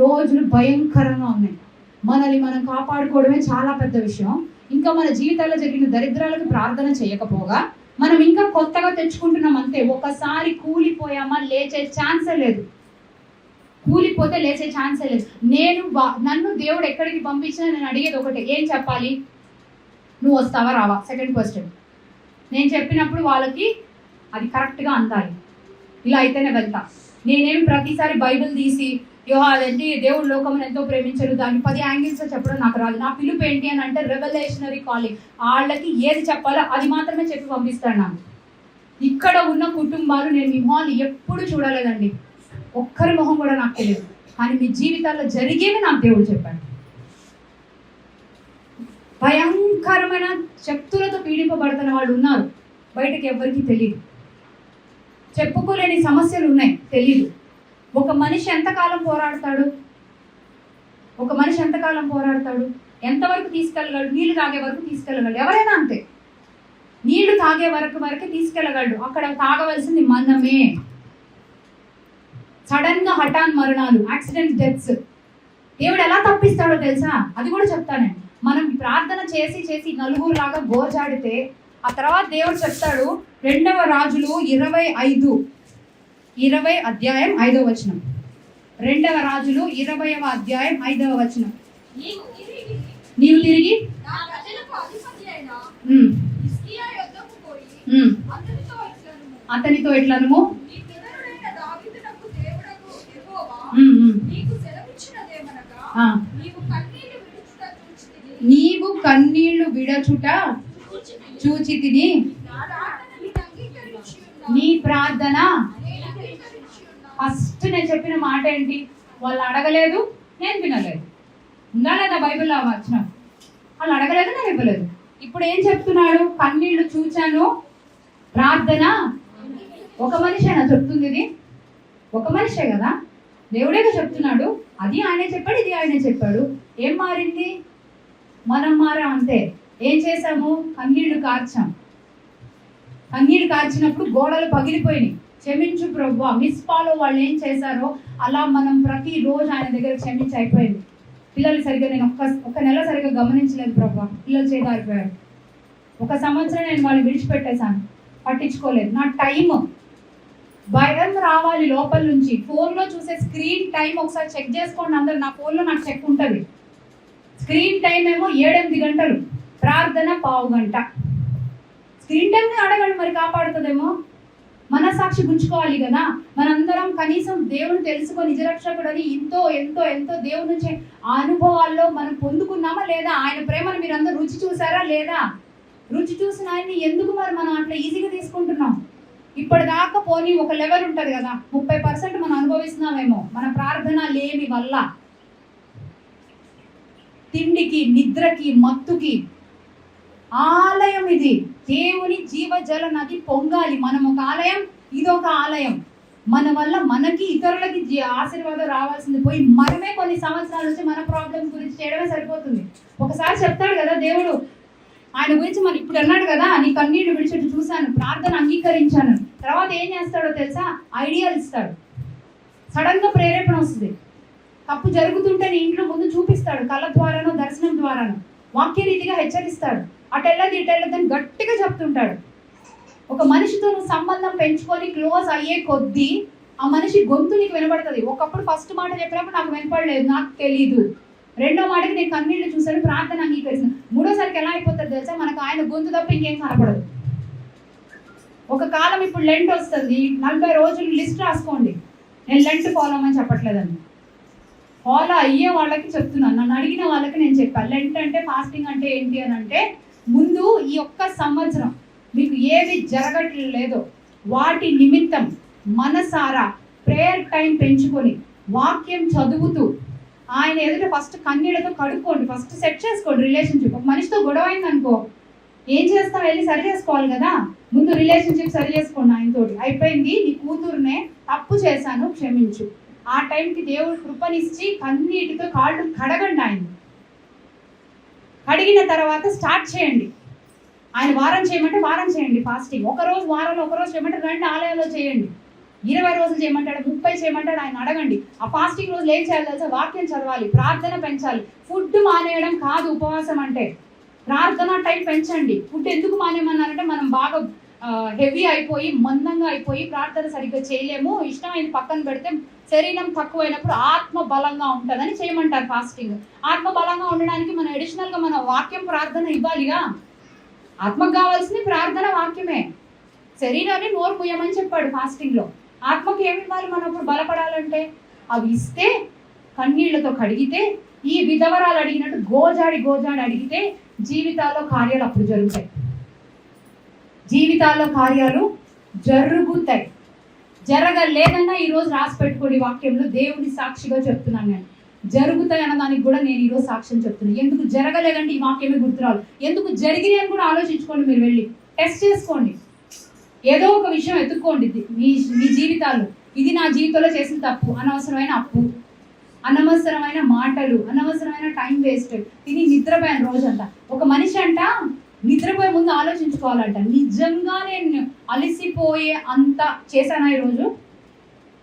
రోజులు భయంకరంగా ఉన్నాయి. మనల్ని మనం కాపాడుకోవడమే చాలా పెద్ద విషయం. ఇంకా మన జీవితాల్లో జరిగిన దరిద్రాలకు ప్రార్థన చేయకపోగా మనం ఇంకా కొత్తగా తెచ్చుకుంటున్నాం అంతే. ఒకసారి కూలిపోయామా లేచే ఛాన్సే లేదు. కూలిపోతే లేచే ఛాన్సే లేదు. నన్ను దేవుడు ఎక్కడికి పంపించినా నేను అడిగేది ఒకటే, ఏం చెప్పాలి? నువ్వు వస్తావా రావా? Second question. నేను చెప్పినప్పుడు వాళ్ళకి అది కరెక్ట్గా అందాలి. ఇలా అయితేనే వెళ్తా. నేనేమి ప్రతిసారి బైబిల్ తీసి అదేంటి దేవుడు లోకమును ఎంతో ప్రేమించారు దాన్ని 10 యాంగిల్స్లో చెప్పడం నాకు రాదు. నా పిలుపు ఏంటి అని అంటే రెవల్యూషనరీ కాలింగ్. వాళ్ళకి ఏది చెప్పాలో అది మాత్రమే చెప్పి పంపిస్తాను. నాకు ఇక్కడ ఉన్న కుటుంబాలు నేను మీ మొహాలు ఎప్పుడు చూడలేదండి, ఒక్కరి మొహం కూడా నాకు తెలియదు. కానీ మీ జీవితాల్లో జరిగేవి నాకు దేవుడు చెప్పాడు. భయంకరమైన శక్తులతో పీడింపబడుతున్న వాళ్ళు ఉన్నారు, బయటకు ఎవరికి తెలియదు. చెప్పుకోలేని సమస్యలు ఉన్నాయి, తెలియదు. ఒక మనిషి ఎంతకాలం పోరాడతాడు? ఎంతవరకు తీసుకెళ్ళగలడు? నీళ్లు తాగే వరకు తీసుకెళ్ళగలడు. ఎవరైనా అంతే, నీళ్లు తాగే వరకే తీసుకెళ్ళగలడు. అక్కడ తాగవలసింది మనమే. సడన్ గా హఠాన్ మరణాలు, యాక్సిడెంట్, డెత్స్ దేవుడు ఎలా తప్పిస్తాడో తెలుసా? అది కూడా చెప్తానండి. మనం ప్రార్థన చేసి నలుగురు లాగా గోజాడితే ఆ తర్వాత దేవుడు చెప్తాడు. 2వ రాజులు 20 అధ్యాయం 5వ వచనం. 2వ రాజులు 20వ అధ్యాయం 5వ వచనం. నీవు తిరిగి అతనితో ఎట్లనము, నీవు కన్నీళ్లు విడచుట చూచితిని, నీ ప్రార్థన. ఫస్ట్ నేను చెప్పిన మాట ఏంటి? వాళ్ళు అడగలేదు, నేను వినలేదు. ఉందా లేదా బైబిల్లో వచ్చిన? వాళ్ళు అడగలేదు, నేను ఇవ్వలేదు. ఇప్పుడు ఏం చెప్తున్నాడు? కన్నీళ్లు చూచాను, ప్రార్థన. ఒక మనిషేనా చెప్తుంది? ఇది ఒక మనిషే కదా, దేవుడేగా చెప్తున్నాడు. అది ఆయనే చెప్పాడు, ఇది ఆయనే చెప్పాడు. ఏం మారింది? మనం మారాం అంతే. ఏం చేసాము? కన్నీళ్లు కార్చాం. కన్నీళ్లు కార్చినప్పుడు గోడలు పగిలిపోయినాయి. క్షమించు ప్రభువా. మిస్పాలో వాళ్ళు ఏం చేశారో అలా మనం ప్రతిరోజు ఆయన దగ్గర క్షమించి అయిపోయింది. పిల్లలు సరిగ్గా నేను ఒక నెల సరిగ్గా గమనించలేదు ప్రభువా, పిల్లలు చేదారిపోయారు. 1 సంవత్సరం నేను వాళ్ళని విడిచిపెట్టేశాను, పట్టించుకోలేదు. నా టైం భయం రావాలి లోపల నుంచి. ఫోన్లో చూసే స్క్రీన్ టైం ఒకసారి చెక్ చేసుకోండి అందరు. నా ఫోన్లో నాకు చెక్ ఉంటుంది. స్క్రీన్ టైం ఏమో 7-8 గంటలు, ప్రార్థన 1/2 గంట. స్క్రీన్ టైంని అడగండి, మరి కాపాడుతుందేమో. మనసాక్షి గుంచుకోవాలి కదా. మనందరం కనీసం దేవుని తెలుసుకొని నిజరక్షకుడని ఎంతో ఎంతో ఎంతో దేవుని నుంచి అనుభవాల్లో మనం పొందుకున్నామా లేదా? ఆయన ప్రేమను మీరు అందరూ రుచి చూసారా లేదా? రుచి చూసిన ఆయన్ని ఎందుకు మరి మనం అట్లా ఈజీగా తీసుకుంటున్నాం? ఇప్పటిదాకా పోనీ ఒక లెవెల్ ఉంటుంది కదా, 30% మనం అనుభవిస్తున్నామేమో మన ప్రార్థన లేమి వల్ల. తిండికి, నిద్రకి, మత్తుకి ఆలయం ఇది. దేవుని జీవజల నది పొంగాలి. మనం ఒక ఆలయం, ఇదొక ఆలయం. మన వల్ల మనకి ఇతరులకి ఆశీర్వాదం రావాల్సింది పోయి మనమే కొన్ని సంవత్సరాల నుంచి మన ప్రాబ్లమ్స్ గురించి చేయడమే సరిపోతుంది. ఒకసారి చెప్తాడు కదా దేవుడు ఆయన గురించి, మనం ఇప్పుడు అన్నాడు కదా, నీ కన్నీళ్లు విడిచిట్టు చూశాను, ప్రార్థన అంగీకరించాను. తర్వాత ఏం చేస్తాడో తెలుసా? ఐడియాలు ఇస్తాడు. సడన్ గా ప్రేరేపణ వస్తుంది. తప్పు జరుగుతుంటే నీ ఇంట్లో ముందు చూపిస్తాడు, కళ్ళ ద్వారానో దర్శనం ద్వారానో. వాక్య రీతిగా హెచ్చరిస్తాడు. అటెళ్ళది ఇటెళ్ళదని గట్టిగా చెప్తుంటాడు. ఒక మనిషితో నువ్వు సంబంధం పెంచుకొని క్లోజ్ అయ్యే కొద్దీ ఆ మనిషి గొంతు నీకు వినబడుతుంది. ఒకప్పుడు ఫస్ట్ మాట చెప్పినప్పుడు నాకు వినపడలేదు, నాకు తెలీదు. 2వ మాటకి నేను కన్నీళ్లు చూశాను, ప్రార్థన అంగీకరిస్తాను. 3వసారికి ఎలా అయిపోతుంది తెలుసా? మనకు ఆయన గొంతు తప్ప ఇంకేం కనపడదు. ఒక కాలం ఇప్పుడు లెంట్ వస్తుంది, 40 రోజులు లిస్ట్ రాసుకోండి. నేను లెంట్ ఫాలో అవ్వమని చెప్పట్లేదండి. ఫాలో అయ్యే వాళ్ళకి చెప్తున్నాను, నన్ను అడిగిన వాళ్ళకి నేను చెప్పాను. లెంట్ అంటే, ఫాస్టింగ్ అంటే ఏంటి అని అంటే, ముందు ఈ ఒక్క సంవత్సరం మీకు ఏది జరగట్లేదో వాటి నిమిత్తం మనసారా ప్రేయర్ టైం పెంచుకొని వాక్యం చదువుతూ ఆయన ఎదుట ఫస్ట్ కన్నీళ్లతో కడుక్కోండి, ఫస్ట్ సెట్ చేసుకోండి రిలేషన్షిప్. ఒక మనిషితో గొడవ అయింది అనుకో, ఏం చేస్తాం, వెళ్ళి సరి చేసుకోవాలి కదా. ముందు రిలేషన్షిప్ సరి చేసుకోండి ఆయనతోటి. అయిపోయింది, నీ కూతురునే తప్పు చేశాను క్షమించు. ఆ టైంకి దేవుడు కృపనిచ్చి కన్నీటితో కాళ్ళు కడగండి. ఆయన కడిగిన తర్వాత స్టార్ట్ చేయండి. ఆయన వారం చేయమంటే వారం చేయండి ఫాస్టింగ్. ఒకరోజు వారంలో ఒకరోజు చేయమంటే 2 ఆలయాల్లో చేయండి. 20 రోజులు చేయమంటాడు, 30 చేయమంటాడు, ఆయన అడగండి. ఆ ఫాస్టింగ్ రోజులు ఏం చేయాలి తెలుసా? వాక్యం చదవాలి, ప్రార్థన పెంచాలి. ఫుడ్ మానేయడం కాదు ఉపవాసం అంటే, ప్రార్థన టైం పెంచండి. ఫుడ్ ఎందుకు మానేయమన్నారంటే, మనం బాగా హెవీ అయిపోయి మందంగా అయిపోయి ప్రార్థన సరిగ్గా చేయలేము, ఇష్టమైంది పక్కన పెడితే శరీరం తక్కువైనప్పుడు ఆత్మ బలంగా ఉంటుందని చేయమంటారు ఫాస్టింగ్. ఆత్మ బలంగా ఉండడానికి మనం అడిషనల్గా మన వాక్యం ప్రార్థన ఇవ్వాలిగా. ఆత్మకు కావాల్సింది ప్రార్థన వాక్యమే. శరీరాన్ని నోరు ముయ్యమని చెప్పాడు ఫాస్టింగ్లో. ఆత్మకి ఏమి ఇవ్వాలి మనం అప్పుడు బలపడాలంటే? అవి ఇస్తే, కన్నీళ్లతో కడిగితే, ఈ విధవరాలు అడిగినట్టు గోజాడి అడిగితే జీవితాల్లో కార్యాలు అప్పుడు జరుగుతాయి. జీవితాల్లో కార్యాలు జరుగుతాయి. జరగలేదన్నా ఈరోజు రాసి పెట్టుకోండి వాక్యంలో. దేవుని సాక్షిగా చెప్తున్నాను, నేను జరుగుతాయి అన్నదానికి కూడా నేను ఈరోజు సాక్ష్యం చెప్తున్నాను. ఎందుకు జరగలేదంటే ఈ వాక్యమే గుర్తురాదు. ఎందుకు జరిగింది అని కూడా ఆలోచించుకోండి. మీరు వెళ్ళి టెస్ట్ చేసుకోండి, ఏదో ఒక విషయం ఎత్తుక్కోండి మీ జీవితాల్లో. ఇది నా జీవితంలో చేసిన తప్పు, అనవసరమైన అప్పు, అనవసరమైన మాటలు, అనవసరమైన టైం వేస్ట్, ఇది నిద్రపోయాను రోజంతా. ఒక మనిషి అంట నిద్రపోయే ముందు ఆలోచించుకోవాలంట, నిజంగా నేను అలసిపోయే అంత చేశానా ఈరోజు?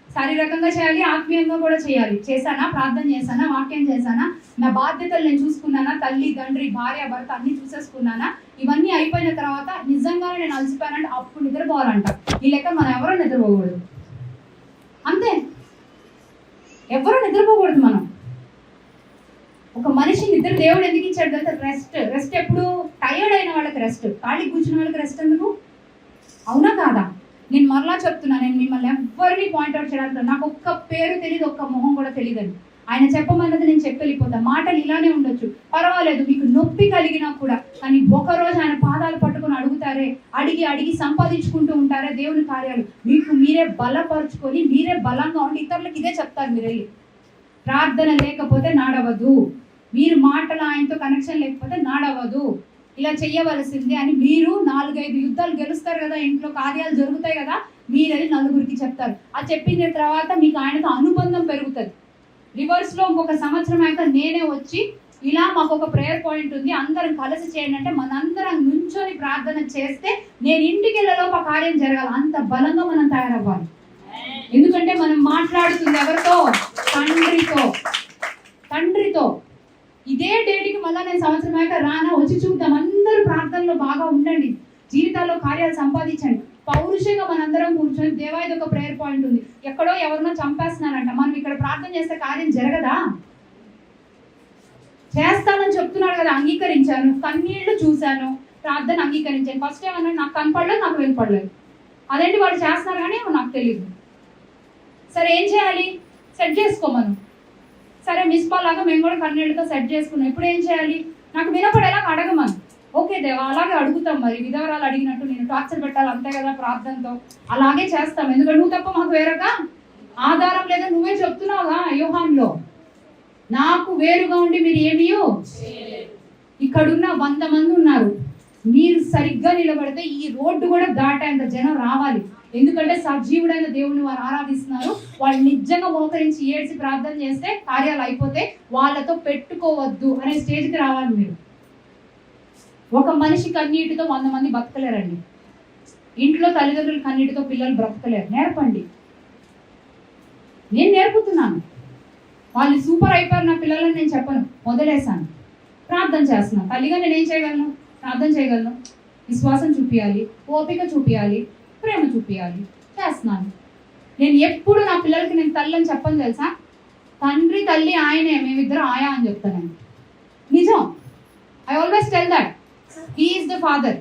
శారీరకంగా చేయాలి, ఆత్మీయంగా కూడా చేయాలి. చేశానా? ప్రార్థన చేశానా? వాక్యం చేశానా? నా బాధ్యతలు నేను చూసుకున్నానా? తల్లి, తండ్రి, భార్య, భర్త అన్ని చూసేసుకున్నానా? ఇవన్నీ అయిపోయిన తర్వాత నిజంగానే నేను అలసిపోయానంటే అప్పుడు నిద్రపోవాలంట. ఈ లెక్క మనం ఎవరో నిద్రపోకూడదు, అంతే. ఎవరో నిద్రపోకూడదు మనం. ఒక మనిషి నిద్ర దేవుడు ఎందుకు ఇచ్చాడు కదా? రెస్ట్ ఎప్పుడు? టైర్డ్ అయిన వాళ్ళకి రెస్ట్, ఖాళీ కూర్చున్న వాళ్ళకి రెస్ట్ ఎందుకు? అవునా కాదా? నేను మరలా చెప్తున్నా, నేను మిమ్మల్ని ఎవరిని పాయింట్అవుట్ చేయడానికి, నాకు ఒక్క పేరు తెలియదు, ఒక్క మొహం కూడా తెలియదని. ఆయన చెప్పమన్నది నేను చెప్పి వెళ్ళిపోతా. మాటలు ఇలానే ఉండొచ్చు, పర్వాలేదు, మీకు నొప్పి కలిగినా కూడా. కానీ ఒకరోజు ఆయన పాదాలు పట్టుకొని అడుగుతారే, అడిగి సంపాదించుకుంటూ ఉంటారే దేవుని కార్యాలు. మీకు మీరే బలపరుచుకొని మీరే బలంగా ఉండి ఇతరులకు ఇదే చెప్తారు. మీరు వెళ్ళి ప్రార్థన లేకపోతే నాడవదు, మీరు మాటలు ఆయనతో కనెక్షన్ లేకపోతే నాడవదు, ఇలా చెయ్యవలసింది అని మీరు 4-5 యుద్ధాలు గెలుస్తారు కదా, ఇంట్లో కార్యాలు జరుగుతాయి కదా, మీరు వెళ్ళి నలుగురికి చెప్తారు. అది చెప్పిన తర్వాత మీకు ఆయనతో అనుబంధం పెరుగుతుంది. రివర్స్లో ఇంకొక సంవత్సరం అయ్యాక నేనే వచ్చి ఇలా మాకు ఒక ప్రేయర్ పాయింట్ ఉంది, అందరం కలిసి చేయండి అంటే మనందరం నుంచొని ప్రార్థన చేస్తే నేను ఇంటికి వెళ్ళలోపు ఆ కార్యం జరగాలి. అంత బలంగా మనం తయారవ్వాలి. ఎందుకంటే మనం మాట్లాడుతుంది ఎవరితో? తండ్రితో. ఇదే డేట్కి మళ్ళీ నేను సంవత్సరం అయ్యాక రానా, వచ్చి చూద్దాం. అందరూ ప్రార్థనలో బాగా ఉండండి, జీవితాల్లో కార్యాలు సంపాదించండి. పౌరుషంగా మనందరం కూర్చొని దేవా ఇది ఒక ప్రేయర్ పాయింట్ ఉంది, ఎక్కడో ఎవరినో చంపేస్తున్నారంట, మనం ఇక్కడ ప్రార్థన చేస్తే కార్యం జరగదా? చేస్తానని చెప్తున్నాడు కదా, అంగీకరించాను, కన్నీళ్లు చూశాను, ప్రార్థన అంగీకరించాను. ఫస్ట్ ఏమన్నా నాకు కనపడలేదు, నాకు వినపడలేదు. అదేంటి వాళ్ళు చేస్తున్నారు కానీ నాకు తెలియదు. సరే ఏం చేయాలి? సెట్ చేసుకోమను. సరే మిస్పాల్ లాగా మేము కూడా కన్నీళ్ళతో సెట్ చేసుకున్నాం. ఇప్పుడు ఏం చేయాలి? నాకు వినపడేలాగా అడగమను. ఓకే దేవా, అలాగే అడుగుతాం. మరి విధవరాలు అడిగినట్టు నేను టార్చర్ పెట్టాలి అంతే కదా ప్రార్థనతో, అలాగే చేస్తాం. ఎందుకంటే నువ్వు తప్ప మాకు వేరొక ఆధారం లేదా, నువ్వే చెప్తున్నావుగా యోహానులో, నాకు వేరుగా ఉండి మీరు ఏమీయో. ఇక్కడున్న 100 మంది ఉన్నారు, మీరు సరిగ్గా నిలబడితే ఈ రోడ్డు కూడా దాటేంత జనం రావాలి. ఎందుకంటే సజీవుడైన దేవుని వారు ఆరాధిస్తున్నారు. వాళ్ళు నిజంగా మోకరించి ఏడ్చి ప్రార్థన చేస్తే కార్యాలు అయిపోతే వాళ్ళతో పెట్టుకోవద్దు అనే స్టేజ్కి రావాలి మీరు. ఒక మనిషి కన్నీటితో 100 మంది బతకలేరండి. ఇంట్లో తల్లిదండ్రులు కన్నీటితో పిల్లలు బ్రతకలేరు. నేర్పండి, నేను నేర్పుతున్నాను. వాళ్ళు సూపర్ అయిపోయారు నా పిల్లలని నేను చెప్పను, వదిలేశాను. ప్రార్థన చేస్తున్నాను. తల్లిగా నేనేం చేయగలను? ప్రార్థన చేయగలను, విశ్వాసం చూపించాలి, ఓపిక చూపించాలి, ప్రేమ చూపించాలి, చేస్తున్నాను. నేను ఎప్పుడు నా పిల్లలకి నేను తల్లి అని చెప్పను తెలుసా? తండ్రి తల్లి ఆయనే, మేమిద్దరం ఆయా అని చెప్తాను. నిజం, I always tell that he is the father,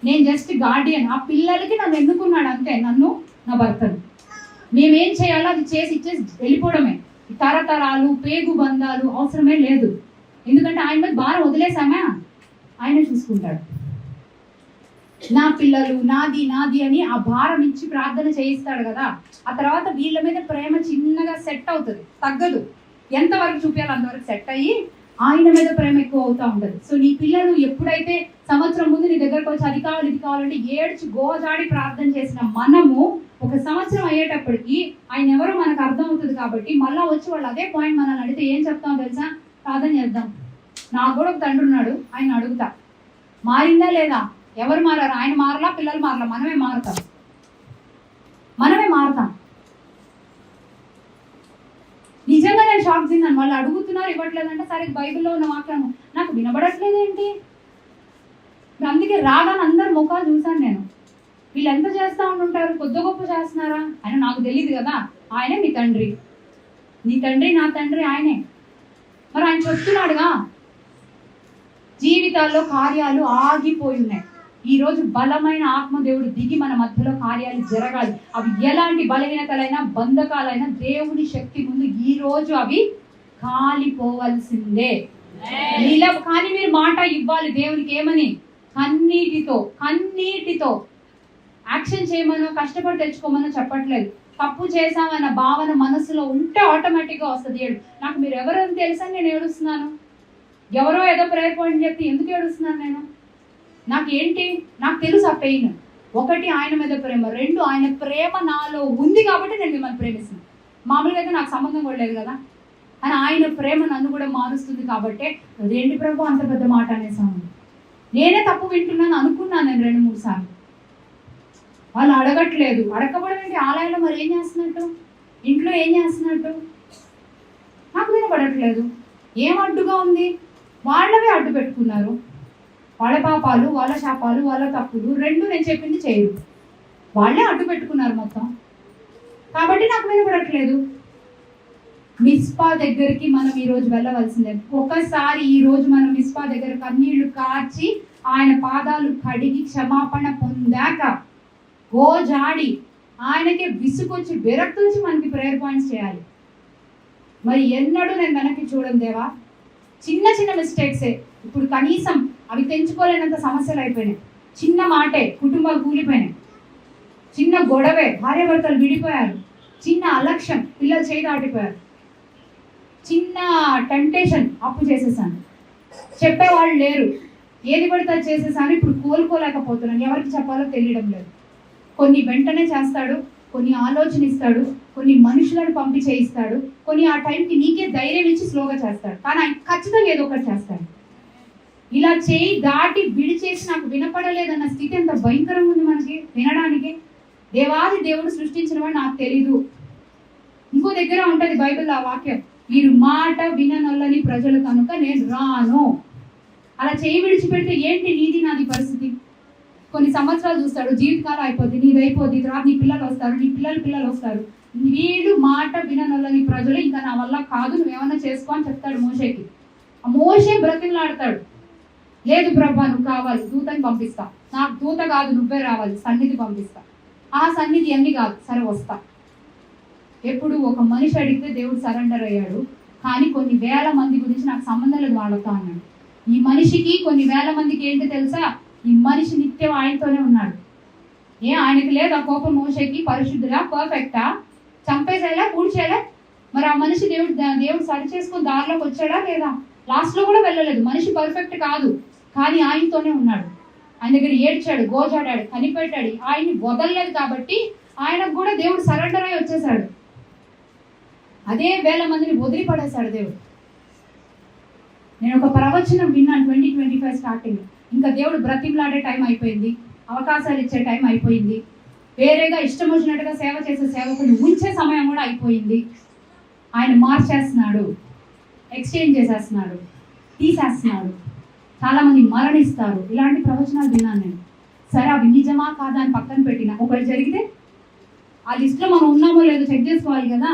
నేను జస్ట్ గార్డియన్. ఆ పిల్లలకి నన్ను ఎన్నుకున్నాడు అంతే, నన్ను నా భర్తను. మేమేం చేయాలో అది చేసి ఇచ్చేసి వెళ్ళిపోవడమే. తరతరాలు పేగు బంధాలు అవసరమే లేదు. ఎందుకంటే ఆయన మీద భారం వదిలేసామా, ఆయన చూసుకుంటాడు. నా పిల్లలు నాది నాది అని ఆ భారం ఇచ్చి ప్రార్థన చేయిస్తాడు కదా. ఆ తర్వాత వీళ్ళ మీద ప్రేమ చిన్నగా సెట్ అవుతుంది, తగ్గదు. ఎంతవరకు చూపించాలి అంతవరకు సెట్ అయ్యి ఆయన మీద ప్రేమ ఎక్కువ అవుతూ ఉంటుంది. సో నీ పిల్లలు ఎప్పుడైతే సంవత్సరం ముందు నీ దగ్గరకు వచ్చి అది కావాలి ఇది కావాలంటే ఏడ్చి గోజాడి ప్రార్థన చేసిన మనము ఒక సంవత్సరం అయ్యేటప్పటికి ఆయన ఎవరో మనకు అర్థం అవుతుంది. కాబట్టి మళ్ళీ వచ్చి వాళ్ళు అదే పాయింట్ మనల్ని అడిగితే ఏం చెప్తామో తెలుసా? ప్రార్థన చేద్దాం. నాకు కూడా ఒక తండ్రి ఉన్నాడు, ఆయన అడుగుతా మారిందా లేదా. ఎవరు మారారు? ఆయన మారలా, పిల్లలు మారలా, మనమే మారుతాం. నిజంగా నేను షాక్ తిన్నాను. వాళ్ళు అడుగుతున్నారు ఇవ్వట్లేదంటే సరే బైబిల్లో ఉన్న వాక్యం నాకు వినబడట్లేదు ఏంటి. అందుకే రాగానే అందరు ముఖాలు చూశాను నేను. వీళ్ళు ఎంత చేస్తూ ఉంటుంటారు, కొద్ది గొప్ప చేస్తున్నారా? ఆయన నాకు తెలియదు కదా. ఆయనే మీ తండ్రి, నీ తండ్రి నా తండ్రి ఆయనే. మరి ఆయన చెప్తున్నాడుగా జీవితాల్లో కార్యాలు ఆగిపోయి ఉన్నాయి. ఈరోజు బలమైన ఆత్మదేవుడు దిగి మన మధ్యలో కార్యాలు జరగాలి. అవి ఎలాంటి బలహీనతలైనా బంధకాలైనా దేవుని శక్తి ముందు ఈ రోజు అవి కాలిపోవలసిందే. కానీ మీరు మాట ఇవ్వాలి దేవునికి. ఏమని? కన్నీటితో యాక్షన్ చేయమనో కష్టపడి తెచ్చుకోమనో చెప్పట్లేదు. తప్పు చేశామన్న భావన మనసులో ఉంటే ఆటోమేటిక్గా వస్తుంది ఏడు. నాకు మీరు ఎవరని తెలుసా నేను ఏడుస్తున్నాను? ఎవరో ఏదో ప్రేయర్ పాయింట్ చెప్తే ఎందుకు ఏడుస్తున్నాను నేను? నాకు తెలుసు ఆ పెయిన్. ఒకటి ఆయన మీద ప్రేమ, రెండు ఆయన ప్రేమ నాలో ఉంది కాబట్టి నేను మిమ్మల్ని ప్రేమిస్తున్నాను. మామూలుగా అయితే నాకు సంబంధం కూడా లేదు కదా. అని ఆయన ప్రేమ నన్ను కూడా మారుస్తుంది కాబట్టి అదేంటి ప్రభు అంత పెద్ద మాట అనేసాను. నేనే తప్పు వింటున్నాను అనుకున్నాను నేను 2-3 సార్లు. వాళ్ళు అడగట్లేదు. అడగకపోవడం ఏంటి? ఆలయంలో మరి ఏం చేస్తున్నట్టు, ఇంట్లో ఏం చేస్తున్నట్టు నాకు వినపడట్లేదు. ఏం అడ్డుగా ఉంది? వాళ్ళవే అడ్డు పెట్టుకున్నారు. వాళ్ళ పాపాలు, వాళ్ళ శాపాలు, వాళ్ళ తప్పులు రెండు నేను చెప్పింది చేయరు. వాళ్ళే అడ్డు పెట్టుకున్నారు మొత్తం. కాబట్టి నాకు వినపడట్లేదు. మిస్పా దగ్గరికి మనం ఈరోజు వెళ్ళవలసిందే. ఒకసారి ఈరోజు మనం మిస్పా దగ్గర కన్నీళ్లు కార్చి ఆయన పాదాలు కడిగి క్షమాపణ పొందాక గోజాడి ఆయనకే విసుకొచ్చి విరక్తి నుంచి మనకి ప్రేయర్ పాయింట్స్ చేయాలి. మరి ఎన్నడూ నేను వెనక్కి చూడను దేవా. చిన్న చిన్న మిస్టేక్సే ఇప్పుడు కనీసం అవి తెంచుకోలేనంత సమస్యలు అయిపోయినాయి. చిన్న మాటే కుటుంబాలు కూలిపోయినాయి. చిన్న గొడవే భార్యాభర్తలు విడిపోయారు. చిన్న అలక్ష్యం పిల్లలు చేయి దాటిపోయారు. చిన్న టెంప్టేషన్ అప్పు చేసేసాను, చెప్పేవాళ్ళు లేరు, ఏది పడితే చేసేసాను. ఇప్పుడు కోలుకోలేకపోతున్నాను, ఎవరికి చెప్పాలో తెలియడం లేదు. కొన్ని వెంటనే చేస్తాడు, కొన్ని ఆలోచన ఇస్తాడు, కొన్ని మనుషులను పంపి చేయిస్తాడు, కొన్ని ఆ టైంకి నీకే ధైర్యం ఇచ్చి స్లోగా చేస్తాడు. కానీ ఆయన ఖచ్చితంగా ఏదో ఒకటి చేస్తాడు. ఇలా చేయి దాటి విడిచేసి నాకు వినపడలేదన్న స్థితి ఎంత భయంకరంగా ఉంది మనకి వినడానికి. దేవాది దేవుడు సృష్టించిన వాడు నాకు తెలీదు. ఇంకో దగ్గర ఉంటది బైబిల్ ఆ వాక్యం, మీరు మాట విననొల్లని ప్రజలు కనుక నేను రాను. అలా చేయి విడిచిపెడితే ఏంటి నీది నాది పరిస్థితి? కొన్ని సంవత్సరాలు చూస్తాడు, జీవితకాలం అయిపోద్ది, నీది అయిపోద్ది, తర్వాత నీ పిల్లలు వస్తారు, నీ పిల్లలు వస్తారు. వీడు మాట విననొల్లని ప్రజలు, ఇంకా నా వల్ల కాదు, నువ్వేమన్నా చేసుకో అని చెప్తాడు మోషేకి. ఆ మోషే బ్రతిమలాడతాడు, లేదు ప్రభా నువ్వు కావాలి, దూతని పంపిస్తా. నాకు దూత కాదు, నువ్వే రావాలి, సన్నిధి పంపిస్తా. ఆ సన్నిధి అన్ని కాదు, సరే వస్తా. ఎప్పుడు ఒక మనిషి అడిగితే దేవుడు సరెండర్ అయ్యాడు. కానీ కొన్ని వేల మంది గురించి నాకు సంబంధం లేదు వాళ్ళతో అన్నాడు. ఈ మనిషికి కొన్ని వేల మందికి ఏంటో తెలుసా? ఈ మనిషి నిత్యం ఆయనతోనే ఉన్నాడు. ఆయనకి లేదు ఆ కోపం మోషేకి? పరిశుద్ధులా, పర్ఫెక్టా, చంపేసేలా, పూడ్చేలా? మరి ఆ మనిషి దేవుడు సరి చేసుకుని దారిలోకి వచ్చాడా లేదా? లాస్ట్లో కూడా వెళ్ళలేదు. మనిషి పర్ఫెక్ట్ కాదు, కానీ ఆయనతోనే ఉన్నాడు. ఆయన దగ్గర ఏడ్చాడు, గోజాడాడు, కనిపెట్టాడు. ఆయన్ని వదలలేదు కాబట్టి ఆయనకు కూడా దేవుడు సరెండర్ అయి వచ్చేసాడు. అదే వేల మందిని వదిలిపడేశాడు దేవుడు. నేను ఒక ప్రవచనం విన్నాను 2025 స్టార్టింగ్. ఇంకా దేవుడు బ్రతిమలాడే టైం అయిపోయింది, అవకాశాలు ఇచ్చే టైం అయిపోయింది, వేరేగా ఇష్టం వచ్చినట్టుగా సేవ చేసే సేవకుని ఉంచే సమయం కూడా అయిపోయింది. ఆయన మార్చేస్తున్నాడు, ఎక్స్చేంజ్ చేసేస్తున్నాడు, తీసేస్తున్నాడు. చాలామంది మరణిస్తారు. ఇలాంటి ప్రవచనాలు విన్నాను నేను. సరే అవి నిజమా కాదా అని పక్కన పెట్టిన, ఒకటి జరిగితే ఆ లిస్ట్లో మనం ఉన్నామో లేదో చెక్ చేసుకోవాలి కదా.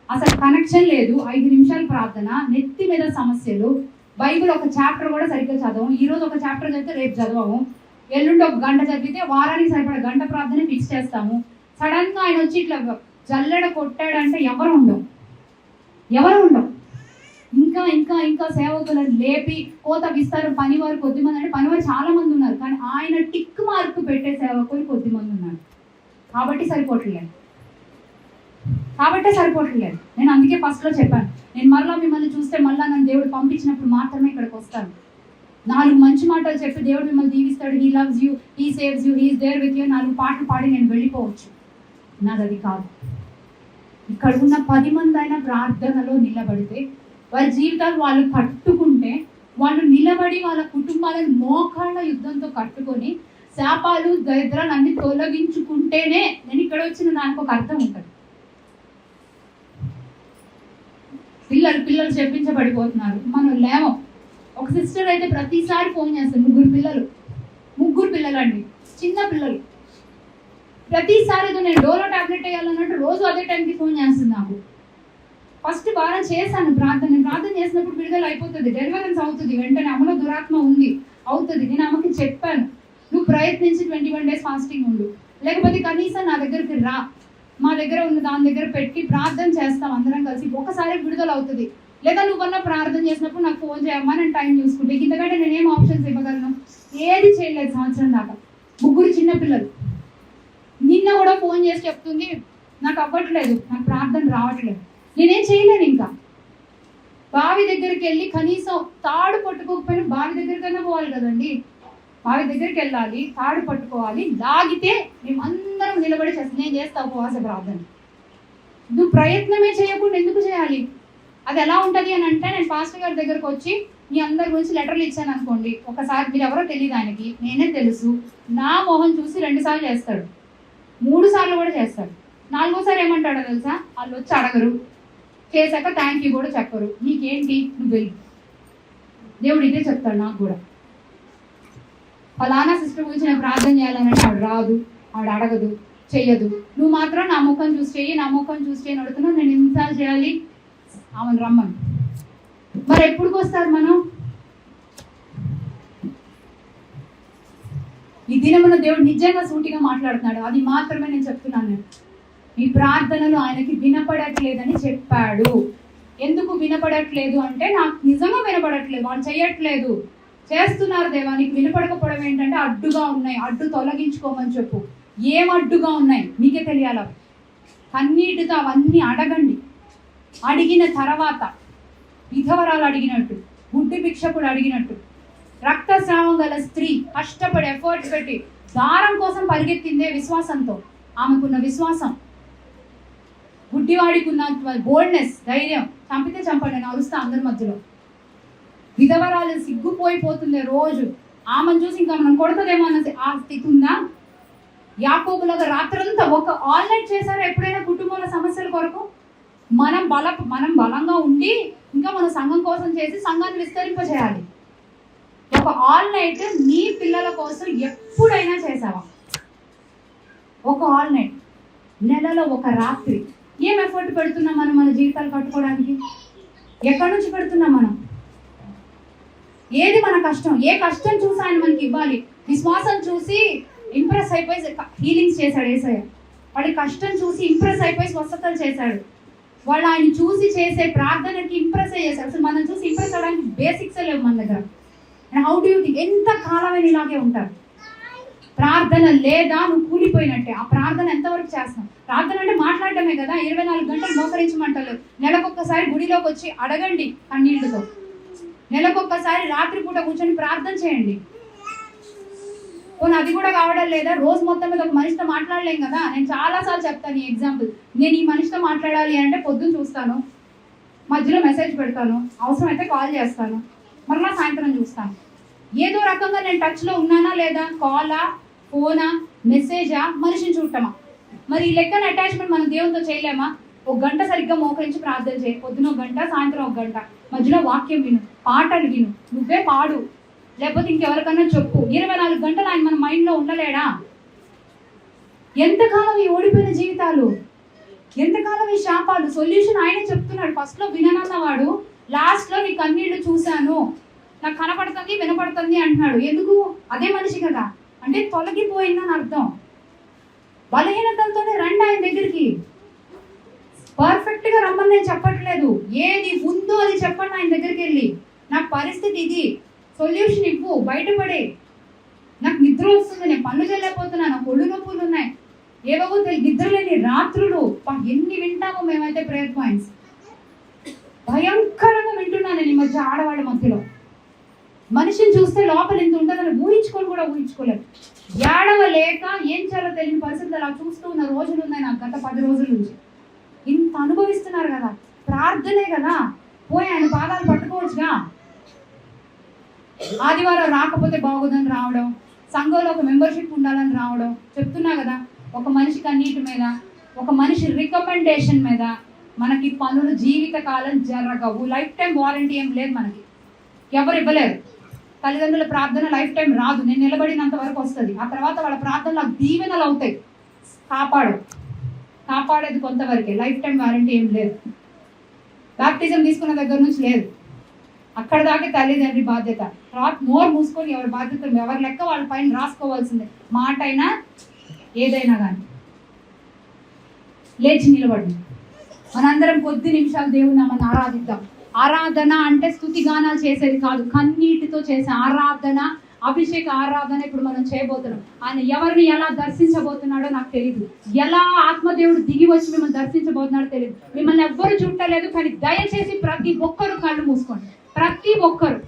అసలు కనెక్షన్ లేదు, 5 నిమిషాలు ప్రార్థన, నెత్తి మీద సమస్యలు, బైబిల్ ఒక చాప్టర్ కూడా సరిగ్గా చదవము. ఈరోజు ఒక చాప్టర్ చదివితే రేపు చదవము, ఎల్లుండి ఒక గంట చదివితే వారానికి సరిపడా గంట ప్రార్థన ఫిక్స్ చేస్తాము. సడన్గా ఆయన వచ్చి ఇట్లా జల్లెడ కొట్టాడంటే ఎవరు ఉండవు. ఎవరు ఉండవు. ఇంకా ఇంకా ఇంకా సేవకులను లేపి కోత విస్తారు పనివారు కొద్దిమంది, అంటే పనివారు చాలా మంది ఉన్నారు, కానీ ఆయన టిక్ మార్క్ పెట్టే సేవకులు కొద్దిమంది ఉన్నారు. కాబట్టి సరిపోవట్లేదు. నేను అందుకే ఫస్ట్లో చెప్పాను, నేను మరలా మిమ్మల్ని చూస్తే మళ్ళీ నన్ను దేవుడు పంపించినప్పుడు మాత్రమే ఇక్కడికి వస్తాను. 4 మంచి మాటలు చెప్పి దేవుడు మిమ్మల్ని దీవిస్తాడు, he loves you, he saves you, he is there with you, 4 పాటలు పాడి నేను వెళ్ళిపోవచ్చు. నాది అది కాదు. ఇక్కడ ఉన్న 10 మంది అయినా ప్రార్థనలో నిలబడితే, వారి జీవితాలు వాళ్ళు కట్టుకుంటే, వాళ్ళు నిలబడి వాళ్ళ కుటుంబాలను మోకాళ్ళ యుద్ధంతో కట్టుకొని శాపాలు దరిద్రాలు అన్ని తొలగించుకుంటేనే నేను ఇక్కడ వచ్చిన దానికి ఒక అర్థం ఉంటుంది. పిల్లలు చెప్పించబడిపోతున్నారు, మనం లేవం. ఒక సిస్టర్ అయితే ప్రతిసారి ఫోన్ చేస్తారు, 3 పిల్లలు అండి, చిన్న పిల్లలు. ప్రతిసారి ఏదో నేను డోలో టాబ్లెట్ వేయాలన్నట్టు రోజు అదే టైంకి ఫోన్ చేస్తుంది నాకు. ఫస్ట్ వారం చేశాను ప్రార్థన చేసినప్పుడు విడుదల అయిపోతుంది, డెలివరెన్స్ అవుతుంది, వెంటనే అమ్మలో దురాత్మ ఉంది అవుతుంది. నేను అమ్మకి చెప్పాను, నువ్వు ప్రయత్నించి 21 days ఫాస్టింగ్ ఉండు, లేకపోతే కనీసం నా దగ్గరికి రా, మా దగ్గర ఉన్న దాని దగ్గర పెట్టి ప్రార్థన చేస్తాం అందరం కలిసి, ఒకసారి విడుదల అవుతుంది. లేదా నువ్వన్నా ప్రార్థన చేసినప్పుడు నాకు ఫోన్ చేయమ్మా, నేను టైం చూసుకుంటే. ఇంతకంటే నేనేం ఆప్షన్స్ ఇవ్వగలను? ఏది చేయలేదు సంవత్సరం దాకా. 3 చిన్న పిల్లలు. నిన్న కూడా ఫోన్ చేసి చెప్తుంది, నాకు అవ్వట్లేదు, నాకు ప్రార్థన రావట్లేదు. నేనేం చేయలేను. ఇంకా బావి దగ్గరికి వెళ్ళి కనీసం తాడు పట్టుకోకపోయినా బావి దగ్గరికైనా పోవాలి కదండి. బావి దగ్గరికి వెళ్ళాలి, తాడు పట్టుకోవాలి, లాగితే మేమందరం నిలబడి చేస్తాం. నేను చేస్తా ఉపవాస ప్రార్థన. నువ్వు ప్రయత్నమే చేయకుండా ఎందుకు చేయాలి? అది ఎలా ఉంటుంది అని అంటే, నేను పాస్టర్ గారి దగ్గరకు వచ్చి మీ అందరి గురించి లెటర్లు ఇచ్చాను అనుకోండి, ఒకసారి మీరు ఎవరో తెలియదు ఆయనకి, నేనే తెలుసు, నా మొహం చూసి 2 సార్లు చేస్తాడు, 3 సార్లు కూడా చేస్తాడు. 4వసారి ఏమంటాడో తెలుసా? వాళ్ళు వచ్చి అడగరు, చేశాక థ్యాంక్ యూ కూడా చెప్పరు. నీకేంటి, నువ్వు వెళ్ళి. దేవుడు ఇదే చెప్తాడు నాకు కూడా. ఫలానా సిస్టర్ గురించి నేను ప్రార్థన చేయాలనంటే ఆవిడ రాదు, ఆవిడ అడగదు, చెయ్యదు. నువ్వు మాత్రం నా ముఖం చూసి చెయ్యి అడుగుతున్నావు. నేను ఎన్నిసార్లు చేయాలి? ఆమెను రమ్మను. మరి ఎప్పుడుకి వస్తారు మనం? ఈ దినమున దేవుడు నిజంగా సూటిగా మాట్లాడుతున్నాడు. అది మాత్రమే నేను చెప్తున్నాను. ఈ ప్రార్థనలు ఆయనకి వినపడట్లేదని చెప్పాడు. ఎందుకు వినపడట్లేదు అంటే, నాకు నిజంగా వినపడట్లేదు, వాళ్ళు చేయట్లేదు. చేస్తున్నారు దేవా, నీకు వినపడకపోవడం ఏంటంటే అడ్డుగా ఉన్నాయి, అడ్డు తొలగించుకోమని చెప్పు. ఏం అడ్డుగా ఉన్నాయి మీకే తెలియాలి. కన్నీటితో అవన్నీ అడగండి. అడిగిన తర్వాత విధవరాలు అడిగినట్టు, గుడ్డి భిక్షకుడు అడిగినట్టు, రక్తస్రావం గల స్త్రీ కష్టపడి ఎఫర్ట్స్ పెట్టి దారం కోసం పరిగెత్తిందే విశ్వాసంతో. ఆమెకున్న విశ్వాసం, గుడ్డివాడికి ఉన్న బోల్డ్నెస్, ధైర్యం. చంపితే చంపండి, నేను అరుస్తా అందరి మధ్యలో. విధవరాలు సిగ్గుపోయిపోతుంది రోజు. ఆమెను చూసి ఇంకా మనం కొడుతుందేమో అన్న ఆ స్థితి ఉందా? యాకోబులాగా రాత్రంతా ఒక ఆల్ నైట్ చేశారా ఎప్పుడైనా కుటుంబంలో సమస్యల కొరకు? మనం బలంగా ఉండి ఇంకా మన సంఘం కోసం చేసి సంఘాన్ని విస్తరింపజేయాలి. ఒక ఆల్ నైట్ నీ పిల్లల కోసం ఎప్పుడైనా చేసావా? ఒక ఆల్ నైట్, నెలలో ఒక రాత్రి. ఏం ఎఫర్ట్ పెడుతున్నాం మనం మన జీవితాలు కట్టుకోవడానికి? ఎక్కడి నుంచి పెడుతున్నాం మనం? ఏది మన కష్టం? ఏ కష్టం చూసి ఆయన మనకి ఇవ్వాలి? విశ్వాసం చూసి ఇంప్రెస్ అయిపోయి హీలింగ్స్ చేశాడు యేసయ్య. వాడి కష్టం చూసి ఇంప్రెస్ అయిపోయి స్వస్థతలు చేశాడు. వాళ్ళు ఆయన చూసి చేసే ప్రార్థనకి ఇంప్రెస్ అయ్యేసారు. అసలు మనం చూసి ఇంప్రెస్ అవ్వడానికి బేసిక్స్ లేవు మన దగ్గర. And how do you think? ఎంత కాలమైన ఇలాగే ఉంటారు. ప్రార్థన లేదా నువ్వు కూలిపోయినట్టే. ఆ ప్రార్థన ఎంతవరకు చేస్తాం? ప్రార్థన అంటే మాట్లాడటమే కదా. 24 గంటలు మోకరించమంటలేదు. నెలకొక్కసారి గుడిలోకి వచ్చి అడగండి కన్నీళ్లతో. నెలకొక్కసారి రాత్రిపూట కూర్చొని ప్రార్థన చేయండి. అది కూడా కావడం లేదా? రోజు మొత్తం మీద ఒక మనిషితో మాట్లాడలేం కదా. నేను చాలాసార్లు చెప్తాను ఈ ఎగ్జాంపుల్. నేను ఈ మనిషితో మాట్లాడాలి అంటే పొద్దున్న చూస్తాను, మధ్యలో మెసేజ్ పెడతాను, అవసరమైతే కాల్ చేస్తాను, మరలా సాయంత్రం చూస్తాను. ఏదో రకంగా నేను టచ్లో ఉన్నానా లేదా? కాలా, ఫోనా, మెసేజా, మనిషిని చూడటమా? మరి ఈ లెక్కన అటాచ్మెంట్ మనం దేవునితో చేయలేమా? 1 గంట సరిగ్గా మోకరించి ప్రార్థన చేయి. పొద్దున 1 గంట, సాయంత్రం 1 గంట. మధ్యలో వాక్యం విను, పాటలు విను, నువ్వే పాడు, లేకపోతే ఇంకెవరికన్నా చెప్పు. 24 గంటలు ఆయన మన మైండ్లో ఉండలేడా? ఎంతకాలం ఈ ఓడిపోయిన జీవితాలు, ఎంతకాలం ఈ శాపాలు? సొల్యూషన్ ఆయనే చెప్తున్నాడు. ఫస్ట్లో విననన్నవాడు లాస్ట్లో నీ కన్నీళ్లు చూశాను, నాకు కనపడుతుంది, వినపడుతుంది అంటున్నాడు. ఎందుకు? అదే మనిషి కదా. అంటే తొలగిపోయిందని అర్థం. బలహీనతలతోనే రండి ఆయన దగ్గరికి. పర్ఫెక్ట్ గా రమ్మని నేను చెప్పట్లేదు. ఏది ఉందో అది చెప్పండి ఆయన దగ్గరికి వెళ్ళి. నాకు పరిస్థితి ఇది, సొల్యూషన్ ఇవ్వు, బయటపడే. నాకు నిద్ర వస్తుంది, నేను పనులు చేయలేకపోతున్నాను, నాకు ఒళ్ళు నొప్పులు ఉన్నాయి, ఏవో నిద్రలేని రాత్రులు. ఎన్ని వింటామో మేమైతే ప్రేయర్ పాయింట్స్. భయంకరంగా వింటున్నాను నేను ఈ మధ్య ఆడవాళ్ళ మధ్యలో. మనిషిని చూస్తే లోపల ఎంత ఉంటుందని కూడా ఊహించుకోలేదు. ఏడవలేక ఏం చేయాలో తెలియని పరిస్థితి అలా చూస్తూ ఉన్న రోజులు ఉన్నాయి నాకు గత 10 రోజుల నుంచి. ఇంత అనుభవిస్తున్నారు కదా, ప్రార్థనే కదా, పోయి ఆయన పాదాలు పట్టుకోవచ్చుగా. ఆదివారం రాకపోతే బాగోదని రావడం, సంఘంలో ఒక మెంబర్షిప్ ఉండాలని రావడం. చెప్తున్నా కదా, ఒక మనిషి కన్నీటి మీద, ఒక మనిషి రికమెండేషన్ మీద మనకి పనులు జీవితకాలం జరగవు. లైఫ్ టైం వారంటీ ఏం లేదు మనకి, ఎవరు ఇవ్వలేరు. తల్లిదండ్రుల ప్రార్థన లైఫ్ టైం రాదు, నేను నిలబడినంత వరకు వస్తుంది. ఆ తర్వాత వాళ్ళ ప్రార్థనలు దీవెనలు అవుతాయి, కాపాడేది కొంతవరకే. లైఫ్ టైం వారంటీ ఏం లేదు. బాప్టిజం తీసుకున్న దగ్గర నుంచి లేదు, అక్కడ దాకా తల్లిదండ్రి బాధ్యత. నోరు మూసుకొని ఎవరి బాధ్యత ఎవరి లెక్క వాళ్ళ పైన రాసుకోవాల్సిందే. మాట అయినా ఏదైనా కానీ. లేచి నిలబడి మనందరం కొద్ది నిమిషాలు దేవుని నామని ఆరాధిద్దాం. ఆరాధన అంటే స్తుతి గానాలు చేసేది కాదు, కన్నీటితో చేసే ఆరాధన, అభిషేక ఆరాధన ఇప్పుడు మనం చేయబోతున్నాం. ఆయన ఎవరిని ఎలా దర్శించబోతున్నాడో నాకు తెలియదు, ఎలా ఆత్మదేవుడు దిగి వచ్చి మిమ్మల్ని దర్శించబోతున్నాడో తెలియదు. మిమ్మల్ని ఎవ్వరు చుట్టలేదు, కానీ దయచేసి ప్రతి ఒక్కరు కళ్ళు మూసుకోండి. ప్రతి ఒక్కరు,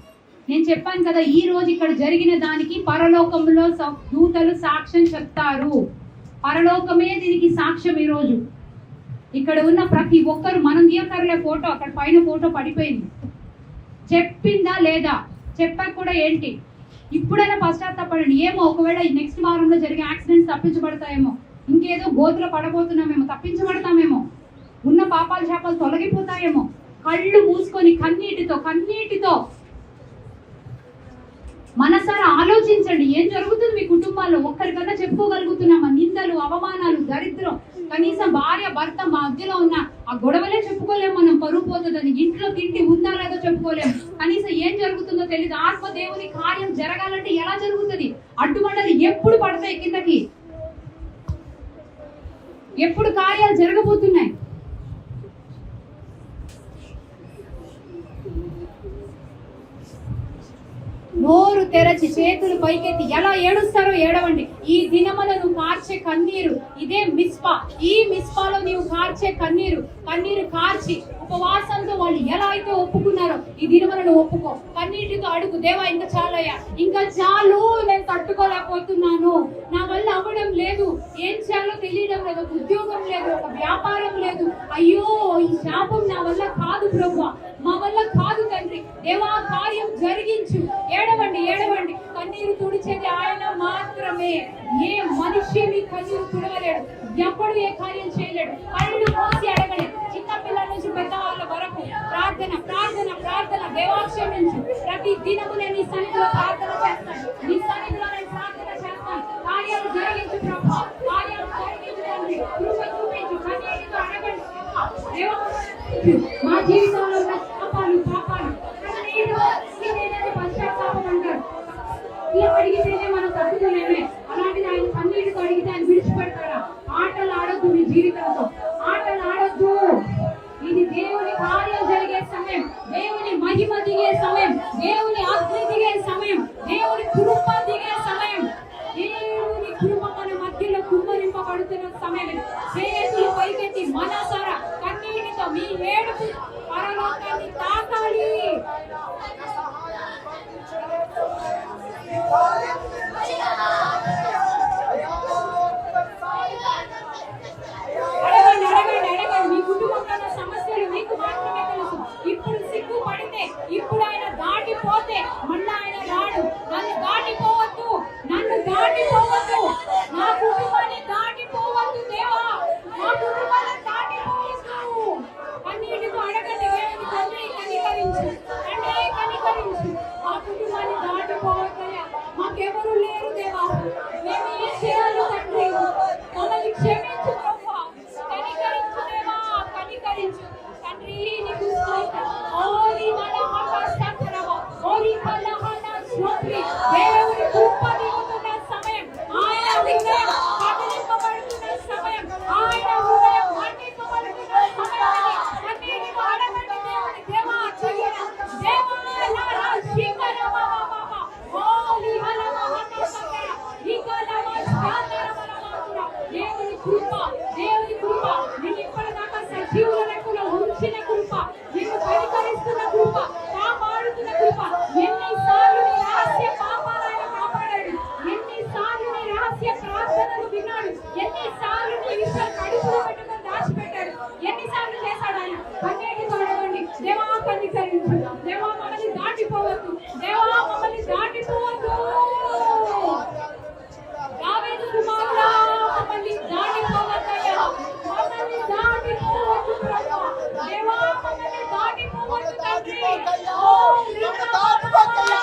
నేను చెప్పాను కదా, ఈ రోజు ఇక్కడ జరిగిన దానికి పరలోకంలో దూతలు సాక్ష్యం చెప్తారు. పరలోకమే దీనికి సాక్ష్యం. ఈ రోజు ఇక్కడ ఉన్న ప్రతి ఒక్కరు, మనం తీయకర్లే ఫోటో, అక్కడ పైన ఫోటో పడిపోయింది, చెప్పిందా లేదా, చెప్పాక కూడా ఏంటి, ఇప్పుడైనా పశ్చాత్తాపడండి. ఏమో ఒకవేళ నెక్స్ట్ వారంలో జరిగే యాక్సిడెంట్స్ తప్పించబడతాయేమో, ఇంకేదో గోతులో పడబోతున్నామేమో, తప్పించబడతామేమో, ఉన్న పాపాల శాపాలు తొలగిపోతాయేమో. కళ్ళు మూసుకొని కన్నీటితో మనసారా ఆలోచించండి. ఏం జరుగుతుంది మీ కుటుంబాల్లో? ఒక్కరికన్నా చెప్పుకోగలుగుతున్నామా? నిందలు, అవమానాలు, దరిద్రం, కనీసం భార్య భర్త మధ్యలో ఉన్న ఆ గొడవలే చెప్పుకోలేము మనం. పరువు పోతుందని, ఇంట్లో తిండి ఉందా లేదో చెప్పుకోలేము. కనీసం ఏం జరుగుతుందో తెలియదు. ఆత్మ దేవుని కార్యం జరగాలంటే ఎలా జరుగుతుంది? అడ్డుమండలు ఎప్పుడు పడతాయి కిందకి? ఎప్పుడు కార్యాలు జరగబోతున్నాయి? నోరు తెరచి చేతులు పైకెత్తి ఎలా ఏడుస్తారో ఏడవండి. ఈ దినమున నువ్వు కార్చే కన్నీరు ఇదే మిస్పా. ఈ మిస్పాలో నీవు కార్చే కన్నీరు కార్చి ఉపవాసంతో వాళ్ళు ఎలా అయితే ఒప్పుకున్నారో ఈ దినమున నువ్వు ఒప్పుకో. కన్నీటితో అడుగు, దేవా ఇంకా చాలయ్యా, ఇంకా చాలు, నేను తట్టుకోలేకపోతున్నాను, నా వల్ల అవ్వడం లేదు, ఏం చేయాలో తెలియడం లేదు, ఒక ఉద్యోగం లేదు, ఒక వ్యాపారం లేదు, అయ్యో ఈ శాపం నా వల్ల కాదు ప్రభువా, మా వల్ల కాదు తండ్రి, దేవా కార్యం జరిగించు. ఏడవండి. కన్నీరు తుడిచేది ఆయన మాత్రమే. ఏ మనిషి మీ కన్నీరు తుడవలేడు, ఎప్పుడు ఏ కార్యం చేయలేడు. కళ్ళు మూసి అడగండి. చిన్న పిల్లల నుంచి పెద్ద వాళ్ళ వరకు ప్రార్థన దేవాక్షమించు. ప్రతి దినము నేను నీ సన్నిధిలో ప్రార్థన చేస్తాను, నీ సన్నిధిలో నేను ప్రార్థన చేస్తాను. కార్యాలు జరిగించు ప్రభు, కార్యాలు జరిగించు తండ్రి, కృప చూపించు. కన్నీటితో అడగండి, మా జీవితంలో ఉన్న పాపాలు పశ్చాత్తాపం అంటారు. ఇలా అడిగితేనే మనం తప్పుకోలేమే. అలాంటిది ఆయన కన్నీటితో అడిగితే ఆయన విడిచిపెడతారా? ఆటలు ఆడొద్దు మీ జీవితంతో, ఆటలు ఆడొద్దు. ఇది దేవుని కార్యం జరిగే సమయం, దేవుని మహిమ దిగే సమయం, దేవుని అగ్ని దిగే సమయం, దేవుని కృప దిగే సమయం, దేవుని కృప మన మధ్యలో కుమ్మరింపబడుతున్న సమయం. చేతులు పైకెత్తి మనసారా కన్నీటితో మీ ఏడుపు పరలోకాన్ని తాకాలి. అడగండి. మీ కుటుంబంలో సమస్యలు మీకు మాత్రమే తెలుసు. ఇప్పుడు సిగ్గు పడితే, ఇప్పుడు ఆయన దాటిపోతే మళ్ళీ ఆయన రాడు. నన్ను దాటిపోవద్దు, నా కుటుంబాన్ని దాటిపోవద్దు దేవా, మా కుటుంబాన్ని దాటిపోవద్దు. అన్నిటితో అడగండి, తండ్రి కనికరించు, మా కుటుంబాన్ని దాటిపోవద్దయ్యా, మాకెవరు సజీవుల రెక్కలో ఉంచిన కృప, నిన్ను కనికరిస్తున్న కృప, కాపాడుతున్న కృప. ఎన్నిసార్లు నీ రహస్య పాపాలను కాపాడాడు, ఎన్నిసార్లు నీ రహస్య ప్రార్థనలు విన్నాడు, ఎన్నిసార్లు నీ విషయాలు కడుపులో పెట్టుకొని దాచిపెట్టాడు, ఎన్నిసార్లు చేశాడు ఆయన. అన్నిటితో అడగండి, దేవా కనికరించు, దేవా మమ్మల్ని దాటిపోవద్దు, దేవా మమ్మల్ని దాటిపోవద్దు. దావీదు కుమారుడా, మమ్మల్ని దాటిపోవద్దయ్యా, మమ్మల్ని దాటిపోవద్దు ప్రభువా, దేవా మమ్మల్ని దాటిపోవద్దు తండ్రి. ఓ నీకు దాటిపోవద్దయ్యా,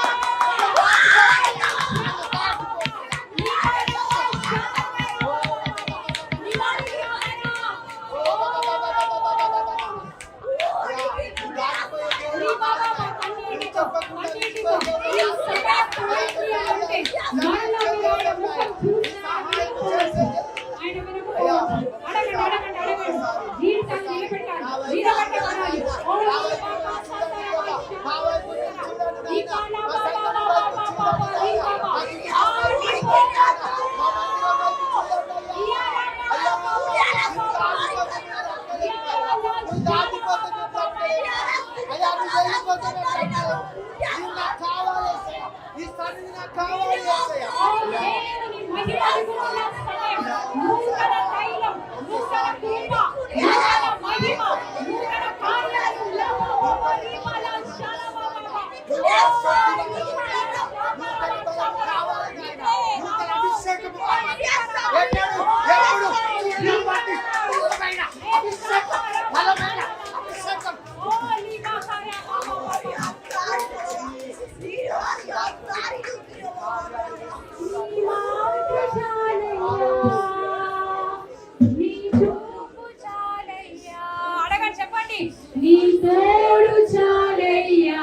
నీ తోడు చాలయ్యా,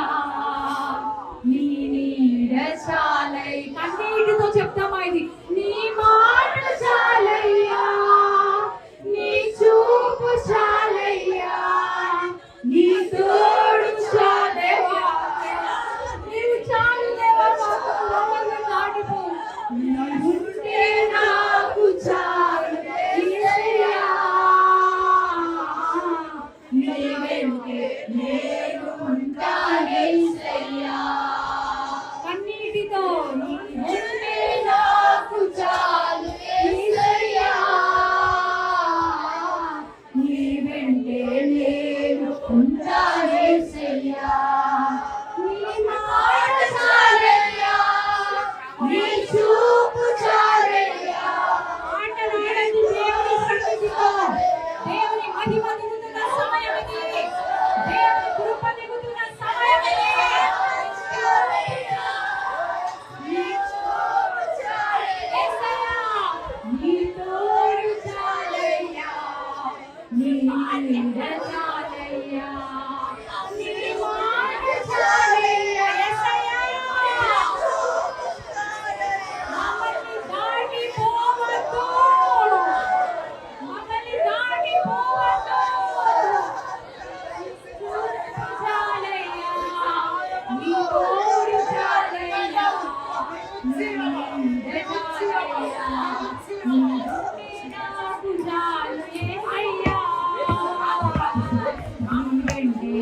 నీ నీడ చాలై. కన్నీటితో చెప్తామా ఇది? నీ మాట చాలయ్యా, నీ చూపు చాలయ్యా, నీ తోడు చాలయ్యా, నీవు చాలు దేవా, మమ్మల్ని దాటిపో, ఉంటే నాకు చాలు యేసయ్యా, నీ వెంటే నేను ఉంటాను యేసయ్యా. కన్నీటితో ఉంటే నాకు చాలు యేసయ్యా, నీ వెంటే నేను ఉంటాను యేసయ్యా, నీ మాట చాలయ్యా, నీ చూపు చాలయ్యా. ఆటలాడండి దేవుని సన్నిధిలో, దేవుని మహిమ దిగుతున్న సమయం ఇది, దేవుని కృప దిగుతున్న సమయం ఇది. నీ చూపు చాలయ్యా, యేసయ్యా, నీ తోడు చాలయ్యా, నీ నీడ చాలయ్యా, నీ మాట చాలయ్యా, యేసయ్యా. మమ్మల్ని దాటిపోవద్దు, మమ్మల్ని దాటిపోవద్దు. చాలయ్యా, నీ తోడు చాలయ్యా, నీ నీడ చాలయ్యా, నీ నాకు చాలు యేసయ్యా, నీ వెంటే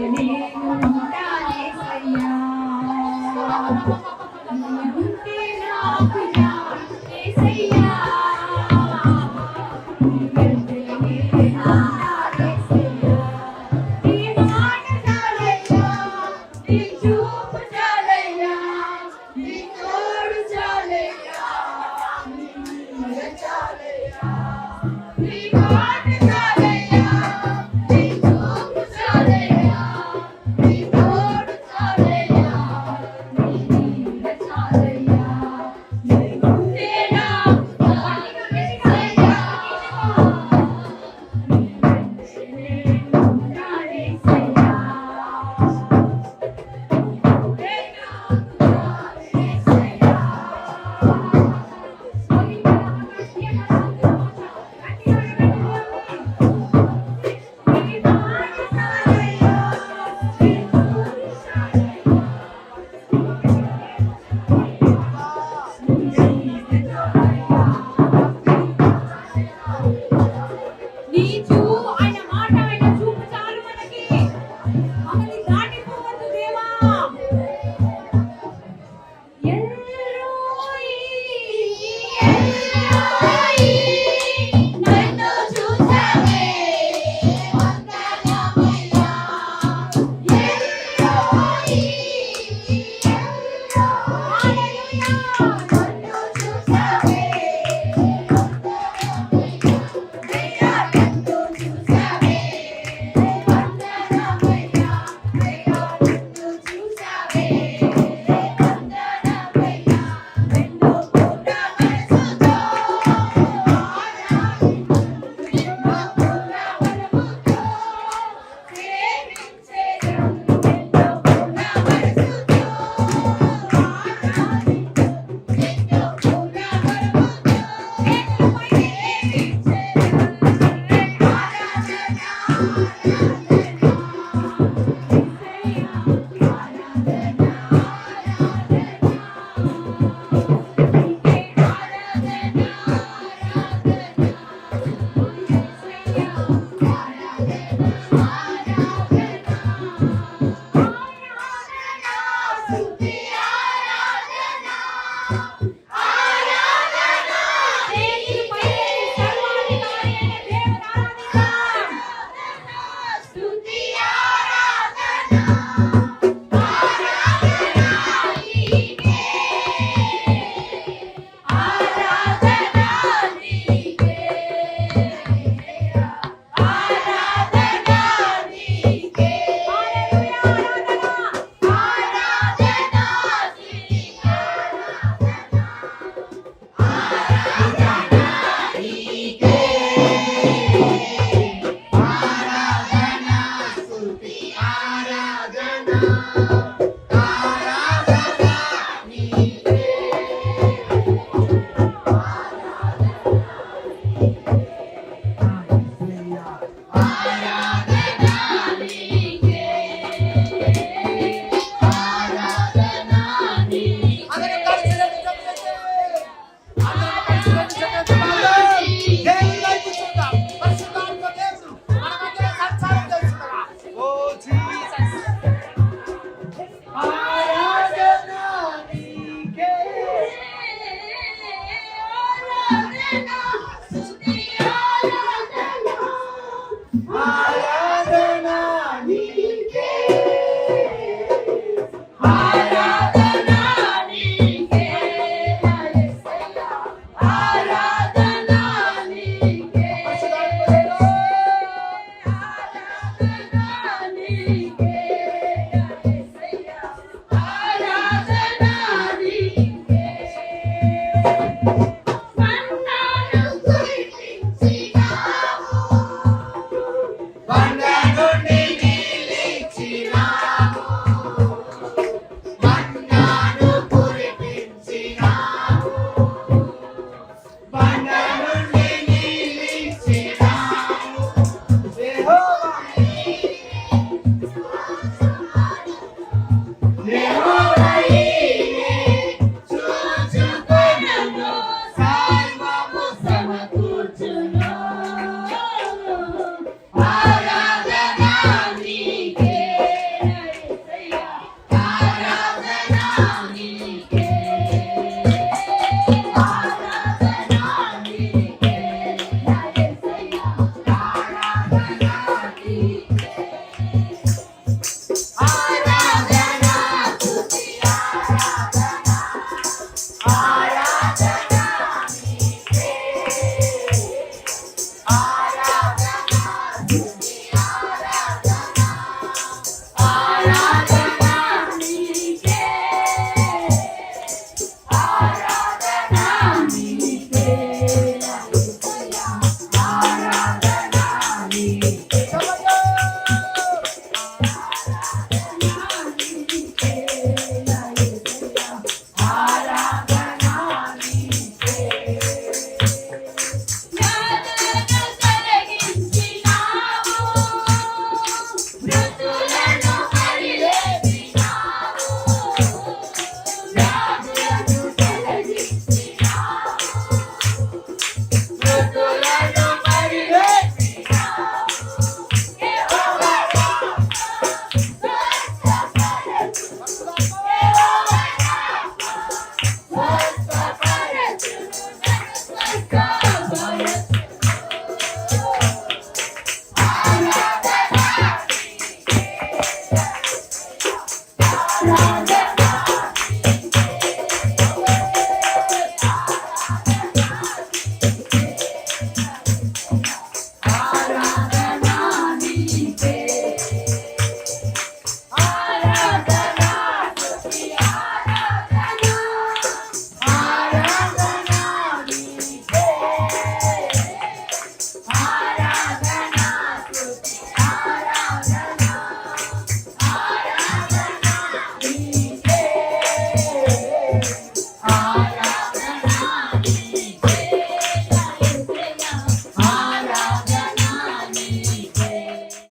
ఆరాధన నీకే, ఆరాధన నీకే, యేసయ్యా ఆరాధన నీకే, ఆరాధన నీకే, యేసయ్యా ఆరాధన నీకే. మన్నాను కురిపించినావు,